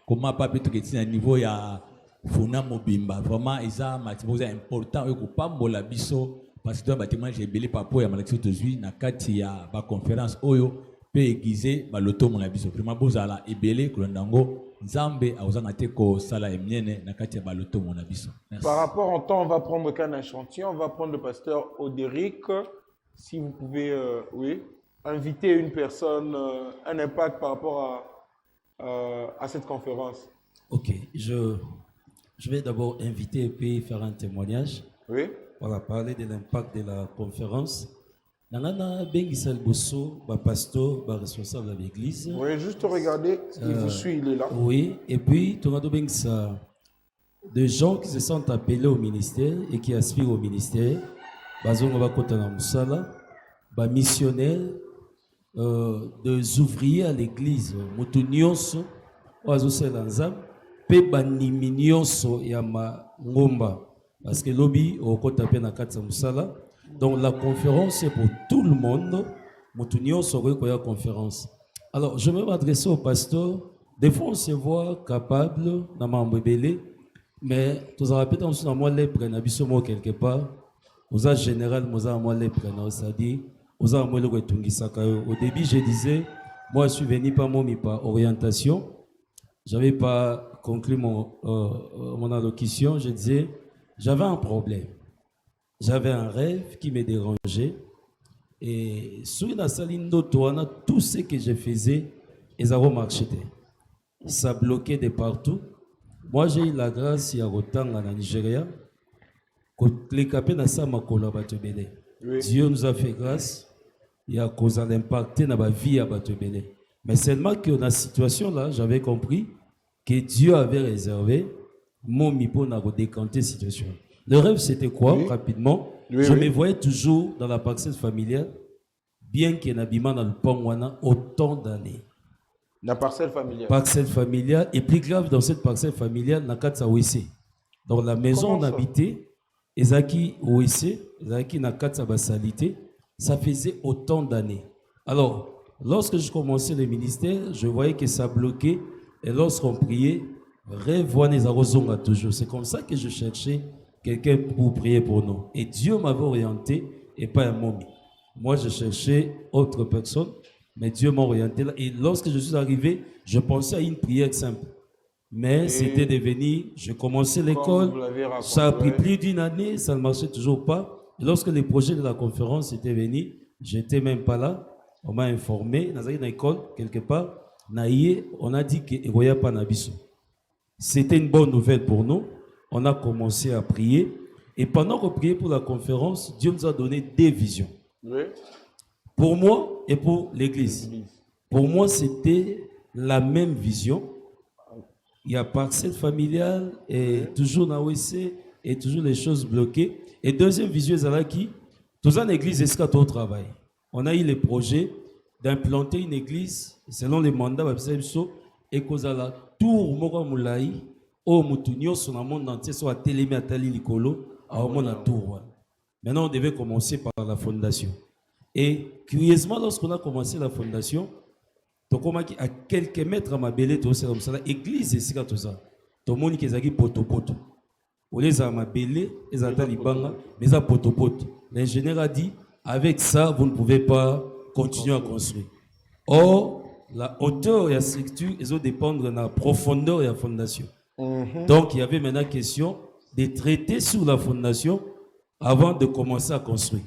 comment pas peut être à niveau ya Funa Mobimba. Vraiment isa matimoza important et ko pambola biso parce que bâtiment j'ai belé papo ya malaxi tozui na kati ya ba conférence oyo pe aiguiser ba loto mon abiso. Vraiment bozala ebele kolondango nzambe awuzanga te ko sala emnene na kati ya ba loto mon abiso. Par rapport au temps, on va prendre qu'un échantillon, on va prendre le pasteur Odéric. Si vous pouvez, oui, inviter une personne, un impact par rapport à cette conférence. Ok, je vais d'abord inviter et puis faire un témoignage. Oui. Voilà, parler de l'impact de la conférence. Nangana Bengisal Bosso, pasteur, responsable de l'église. Oui, juste regardez, il vous suit, il est là. Oui, et puis, Tonado Bengisa, des gens qui se sentent appelés au ministère et qui aspirent au ministère. Bazongo Bakotana Moussala, missionnaires, des ouvriers à l'église, Moutunios, Oazo Selanzam, Pebanimi Nyonso Yama Ngomba, parce que lobby au Kota Pena Katsa Moussala. Donc la conférence est pour tout le monde, Moutounio serait quoi la conférence. Alors, je vais m'adresser au pasteur. Des fois, on se voit capable, dans ma mbébélé, mais tout ça répète, on se moi les prennent, quelque part. Aux général, moi les prennent, c'est-à-dire, aux moi le retungisaka. Au début, je disais, moi, je suis venu par par orientation. Je n'avais pas conclu mon allocution. Je disais, j'avais un problème. J'avais un rêve qui me dérangeait. Et sur la saline d'auto, tout ce que je faisais, ils avaient marché. Ça bloquait de partout. Moi, j'ai eu la grâce, il y a autant en Nigeria, que les capés dans ça m'a collaboré. Dieu nous a fait grâce, il y a cause à l'impact dans ma vie à Batobélé. Mais seulement que dans cette situation-là, j'avais compris que Dieu avait réservé mon mipo n'a décanté cette situation. Le rêve, c'était quoi, rapidement? Je me voyais toujours dans la parcelle familiale, bien qu'il y ait un habillement dans le Pangwana, autant d'années. La parcelle familiale. Parcelle familiale, et plus grave, dans cette parcelle familiale, dans Katsa Wese. Dans la maison où on habitait, Ezaki Wese, Ezaki na Katsa Basalité, ça faisait autant d'années. Alors, lorsque je commençais le ministère, je voyais que ça bloquait, et lorsqu'on priait, revoir les arrosons toujours. C'est comme ça que je cherchais quelqu'un pour prier pour nous. Et Dieu m'avait orienté et pas un momie. Moi, je cherchais autre personne, mais Dieu m'a orienté là. Et lorsque je suis arrivé, je pensais à une prière simple. Mais c'était devenu, je commençais l'école, ça a pris plus d'une année, ça ne marchait toujours pas. Et lorsque les projets de la conférence étaient venus, j'étais même pas là. On m'a informé, dans une école, quelque part, on a dit qu'il n'y a pas d'abissou. C'était une bonne nouvelle pour nous. On a commencé à prier. Et pendant qu'on priait pour la conférence, Dieu nous a donné des visions. Oui. Pour moi et pour l'église. Pour moi, c'était la même vision. Il y a parcelle familiale et toujours dans l'OEC et toujours les choses bloquées. Et deuxième vision, c'est qui tous en église, est-ce qu'il y a au travail? On a eu le projet d'implanter une église selon les mandats et qu'on a la tour Mora Moulaï au Moutounio sur le monde entier soit télémé à Tali Likolo à au monde tour. Maintenant, on devait commencer par la fondation. Et curieusement, lorsqu'on a commencé la fondation, à quelques mètres à ma belle, l'église est comme ça. Tout le monde qui est poto poto. On les a ma belle, les a talibanga, mais à poto poto. L'ingénieur a dit, avec ça, vous ne pouvez pas continuer à construire. Or, la hauteur et la structure, ils ont dépendre de la profondeur et la fondation. Donc, il y avait maintenant question de traiter sur la fondation avant de commencer à construire.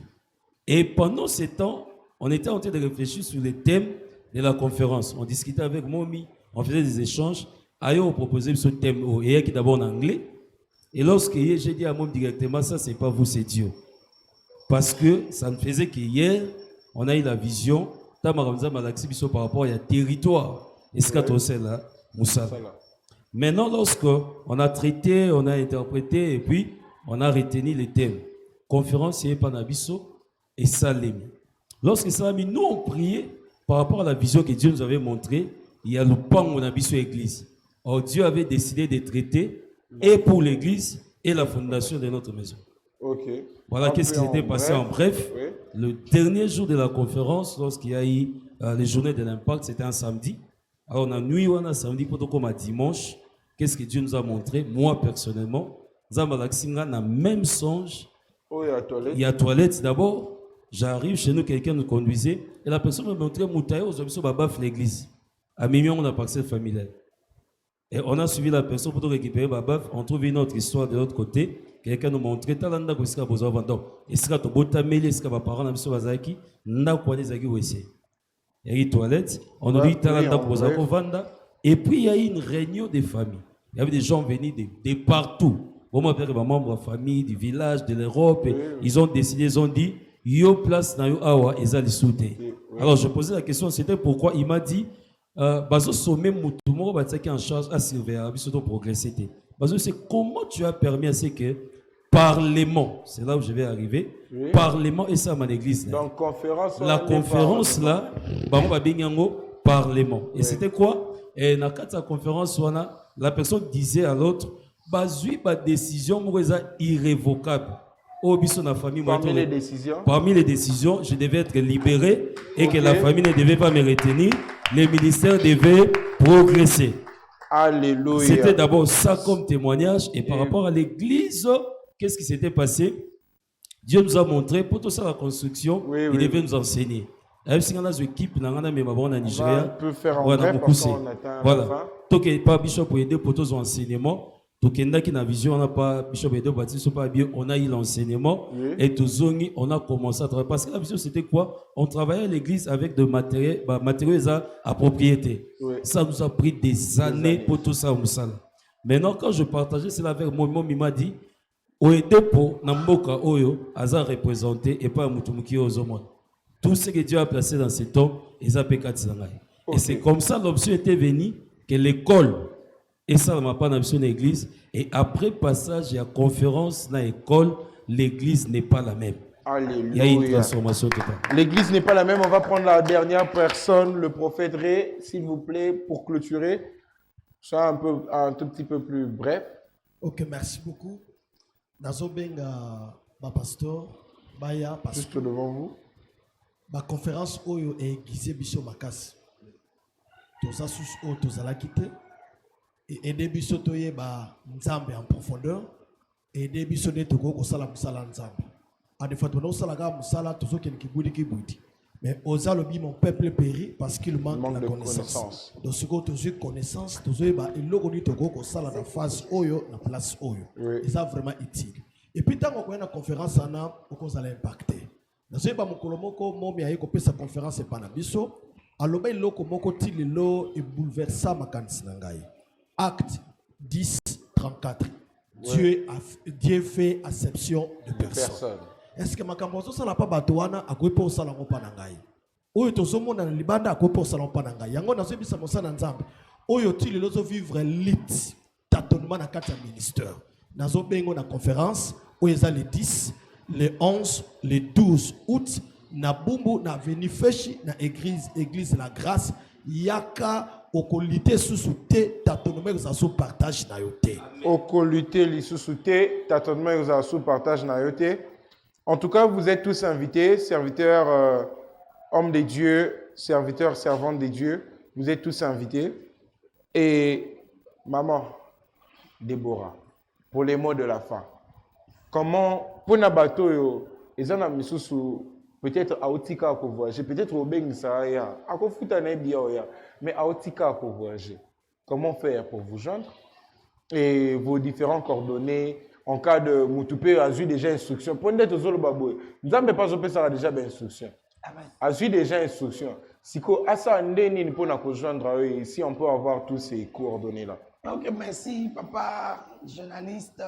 Et pendant ce temps, on était en train de réfléchir sur les thèmes de la conférence. On discutait avec Momi, on faisait des échanges. Ailleurs, on proposait ce thème, et qui d'abord en anglais. Et lorsque j'ai dit à Momi directement, ça, c'est pas vous, c'est Dieu. Parce que ça ne faisait qu'hier, on a eu la vision, par rapport à territoire. Et ce qu'on sait là, Moussa. Maintenant, lorsqu'on a traité, on a interprété, et puis on a retenu les thèmes. Conférence, c'est Panabiso et Salem. Lorsque Salem, nous on priait par rapport à la vision que Dieu nous avait montrée, il y a le pan on a sur l'église. Or, Dieu avait décidé de traiter et pour l'église et la fondation de notre maison. Okay. Voilà qu'est-ce qui s'était passé en bref. Oui. Le dernier jour de la conférence, lorsqu'il y a eu les journées de l'impact, c'était un samedi. Alors on a nuit, on a samedi, pour comme à dimanche. Qu'est-ce que Dieu nous a montré? Moi, personnellement, nous avons le même songe. Oh, il y a toilette. D'abord, j'arrive chez nous, quelqu'un nous conduisait, et la personne m'a montré Moutaï, aux hommes, babaf l'église. À Mimion, on a parcelle familiale. Et on a suivi la personne pour récupérer babaf. On trouve une autre histoire de l'autre côté. Quelqu'un nous montrait talanda ko iska bozo vando iska to bota meli iska ba parents na biso bazaki nda ko les agi wese et toilette on a dit talanda ko bozo vanda et puis il y a eu une réunion des familles. Il y avait des gens venus de partout, au moins des membres de famille du village de l'Europe. Ils ont décidé, ils ont dit yo place na yo awa ezali souté. Alors je posais la question, c'était pourquoi il m'a dit bazo sommet mutumo bataki en charge à surveiller biso to progresser. Parce que c'est comment tu as permis à ce que Parlement, c'est là où je vais arriver, Parlement et ça, mon église. Là. Donc, conférence. La conférence là, Parlement. Et c'était quoi? Et dans la conférence, la personne disait à l'autre, bazui ba décision irrévocable. Oh, biso na famille, moi, Parmi les décisions. parmi les décisions, je devais être libéré et que la famille ne devait pas me retenir. Les ministères devaient progresser. Alléluia. C'était d'abord ça comme témoignage. Et par rapport à l'église, qu'est-ce qui s'était passé? Dieu nous a montré, pour tout ça, la construction, il devait nous enseigner. Même si on a une équipe, on peut faire en bref parce qu'on atteint la voilà. fin. Donc, pas Bishop pour aider pour tous les enseignements. Donc, il y a une vision, on n'a pas Bishop aider Baptiste, on a eu l'enseignement. Et tous on a commencé à travailler. Parce que la vision, c'était quoi? On travaillait à l'église avec des matériaux à propriété. Ça nous a pris des années pour tout ça. Maintenant, quand je partageais cela avec moi, il m'a dit, aider pour Namboka Oyo, Aza représenté et pas Mutumuki Ozomon. Tout ce que Dieu a placé dans cet homme, ils ont péché. Et c'est comme ça l'option était venue que l'école, et ça ne m'a pas d'option l'église, et après passage, il y a conférence dans l'école, l'église n'est pas la même. Alléluia. Il y a une transformation totale. L'église n'est pas la même. On va prendre la dernière personne, le prophète Ré, s'il vous plaît, pour clôturer. Soit un tout petit peu plus bref. Ok, merci beaucoup. Nazobenga, ma pasteur, Baya, pasteur. Juste devant vous. Ma conférence oyo est aiguisée biso makas. Toza sous o toza la quitter et aider biso toye ba nzambe en profondeur et aider biso de toko ko sala musala nzambe. A des fois tono sala ga musala tozo ken kibudi. Mais oza lobi mon peuple périt parce qu'il manque la connaissance. Donc ce que tozo connaissance tozo ba eloko ni toko ko sala na phase oyo na place oyo. Et ça vraiment utile. Et puis tant qu'on a une conférence ana on ça impacter. Nazoye ba mokolo moko momi aye kopesa conférence pana biso aloba iloko moko ti lelo e bouleversa makanisi na ngai. Acte 10:34. Dieu fait acception de personne. Est-ce que makambo so sala pa bato wana akoyepa osala ngo pana ngai? Oyo tozomona na libanda akoyepa osala ngo pana ngai. Yango nazoye bisa mosala nzambe. Oyo ti lelo zo vivre lit tâtonnement na kati ya ministère. Nazo bengo na conférence oyo eza le 10 le 11, le 12 août, na bumbu na veni feshi na église la grâce yaka okolite susute tatonomé za sous partage na yote. Okolite li susute tatonomé za sous partage na yote. En tout cas, vous êtes tous invités, serviteurs, hommes de Dieu, serviteurs, servantes de Dieu. Vous êtes tous invités. Et maman Déborah, pour les mots de la fin. Comment, pour Nabato, ils ont peut-être à Otika pour voyager, peut-être au Bengisaya, à Kofutanebia, mais à Otika pour voyager. Comment faire pour vous joindre? Et vos différents coordonnées, en cas de Moutoupe, a eu déjà instruction. Pour nous, nous n'avons pas déjà instruction. A eu déjà instruction. Si Asa Ndeni pour nous joindre, ici on peut avoir tous ces coordonnées-là. Ok, merci, papa, journaliste.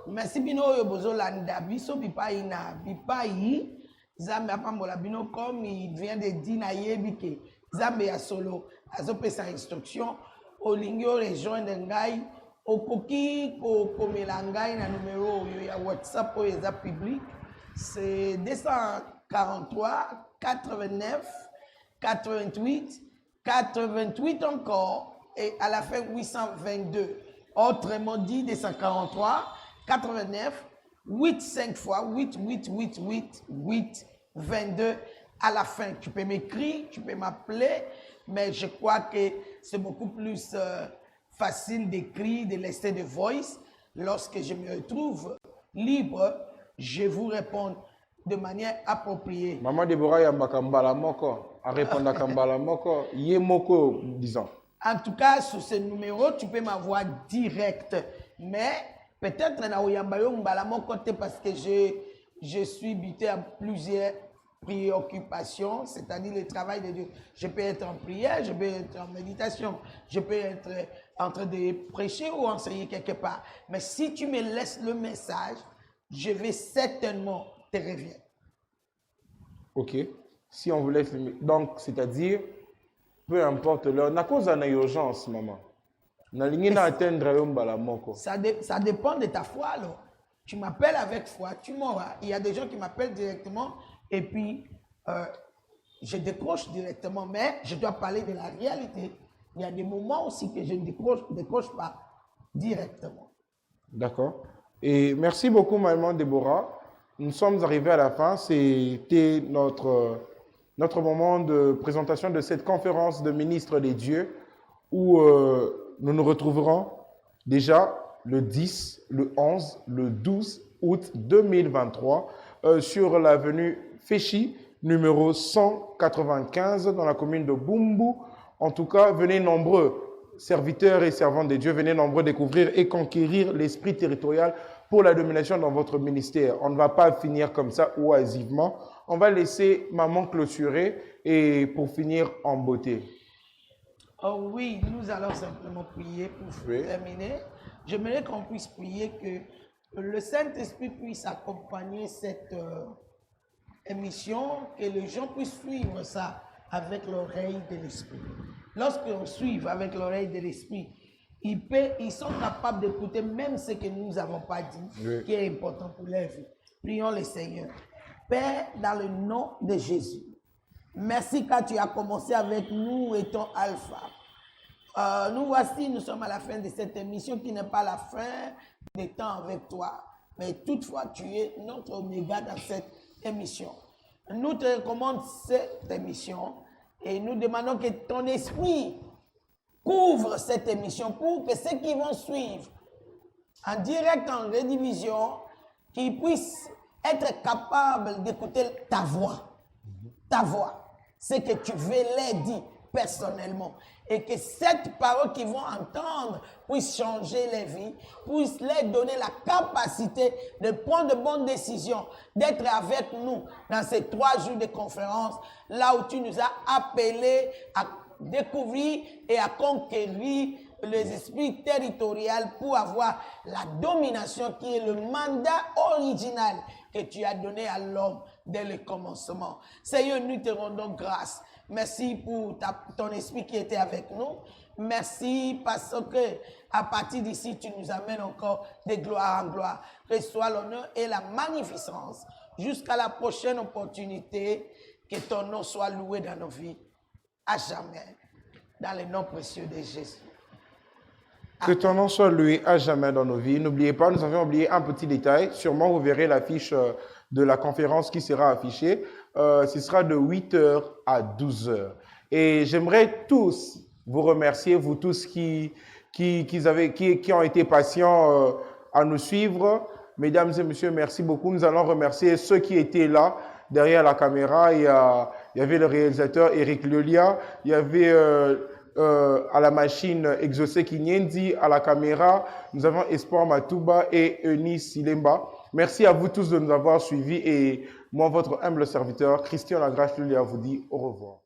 Merci bino yo bozo landa biso bipai na bipai Zambe apambola bino comme il vient de dire na yebike Zambe ya solo azopesa instruction olingi o rejoindre ngai okoki ko komela ngai na numéro yo ya WhatsApp oyo eza public c'est 243 89 88 88 encore et à la fin 822 autrement dit 243 89, 8, 5 fois, 8, 8, 8, 8, 8, 22. À la fin, tu peux m'écrire, tu peux m'appeler, mais je crois que c'est beaucoup plus facile d'écrire, de laisser des voice. Lorsque je me retrouve libre, je vous réponds de manière appropriée. Maman Déborah yambaka mbala moko, a répondre à kambala moko, yé moko, disons. En tout cas, sur ce numéro, tu peux m'avoir direct, mais peut-être na oyambayo mbala mon côté parce que je suis buté à plusieurs préoccupations, c'est-à-dire le travail de Dieu. Je peux être en prière, je peux être en méditation, je peux être en train de prêcher ou enseigner quelque part. Mais si tu me laisses le message, je vais certainement te revenir. Ok. Si on vous laisse, donc c'est-à-dire, peu importe l'heure, na cause en urgence, maman. Ça dépend de ta foi. Alors. Tu m'appelles avec foi, tu m'auras. Il y a des gens qui m'appellent directement et puis je décroche directement, mais je dois parler de la réalité. Il y a des moments aussi que je ne décroche pas directement. D'accord. Et merci beaucoup, maman Déborah. nous sommes arrivés à la fin. C'était notre moment de présentation de cette conférence de ministres des dieux où nous nous retrouverons déjà le 10, le 11, le 12 août 2023 sur l'avenue Féchi, numéro 195 dans la commune de Bumbu. En tout cas, venez nombreux, serviteurs et servantes de Dieu, venez nombreux découvrir et conquérir l'esprit territorial pour la domination dans votre ministère. On ne va pas finir comme ça oisivement. On va laisser maman clôturer et pour finir en beauté. Oh oui, nous allons simplement prier pour terminer. J'aimerais qu'on puisse prier que le Saint-Esprit puisse accompagner cette émission, que les gens puissent suivre ça avec l'oreille de l'Esprit. Lorsqu'on suit avec l'oreille de l'Esprit, ils sont capables d'écouter même ce que nous n'avons pas dit, qui est important pour leur vie. Prions le Seigneur. Père, dans le nom de Jésus, merci car tu as commencé avec nous et ton alpha. Nous voici, nous sommes à la fin de cette émission qui n'est pas la fin des temps avec toi. Mais toutefois, tu es notre oméga dans cette émission. Nous te recommandons cette émission et nous demandons que ton esprit couvre cette émission pour que ceux qui vont suivre en direct, en rediffusion, qu'ils puissent être capables d'écouter ta voix, ce que tu veux leur dire personnellement. Et que cette parole qu'ils vont entendre puisse changer les vies, puisse leur donner la capacité de prendre de bonnes décisions, d'être avec nous dans ces 3 jours de conférence, là où tu nous as appelés à découvrir et à conquérir les esprits territoriaux pour avoir la domination qui est le mandat original que tu as donné à l'homme dès le commencement. Seigneur, nous te rendons grâce. Merci pour ton esprit qui était avec nous. Merci parce que à partir d'ici, tu nous amènes encore de gloire en gloire. Que soit l'honneur et la magnificence. Jusqu'à la prochaine opportunité, que ton nom soit loué dans nos vies. À jamais. Dans le nom précieux de Jésus. Que ton nom soit loué à jamais dans nos vies. N'oubliez pas, nous avions oublié un petit détail. Sûrement, vous verrez l'affiche de la conférence qui sera affichée. Ce sera de 8h à 12h. Et j'aimerais tous vous remercier, vous tous qui ont été patients à nous suivre. Mesdames et messieurs, merci beaucoup. Nous allons remercier ceux qui étaient là, derrière la caméra. Il y avait le réalisateur Eric Lelia, il y avait à la machine Exaucé Kinyendi, à la caméra, nous avons Espoir Matouba et Eunice Silemba. Merci à vous tous de nous avoir suivis et moi, votre humble serviteur, Christian Lagrache Lelia, vous dit au revoir.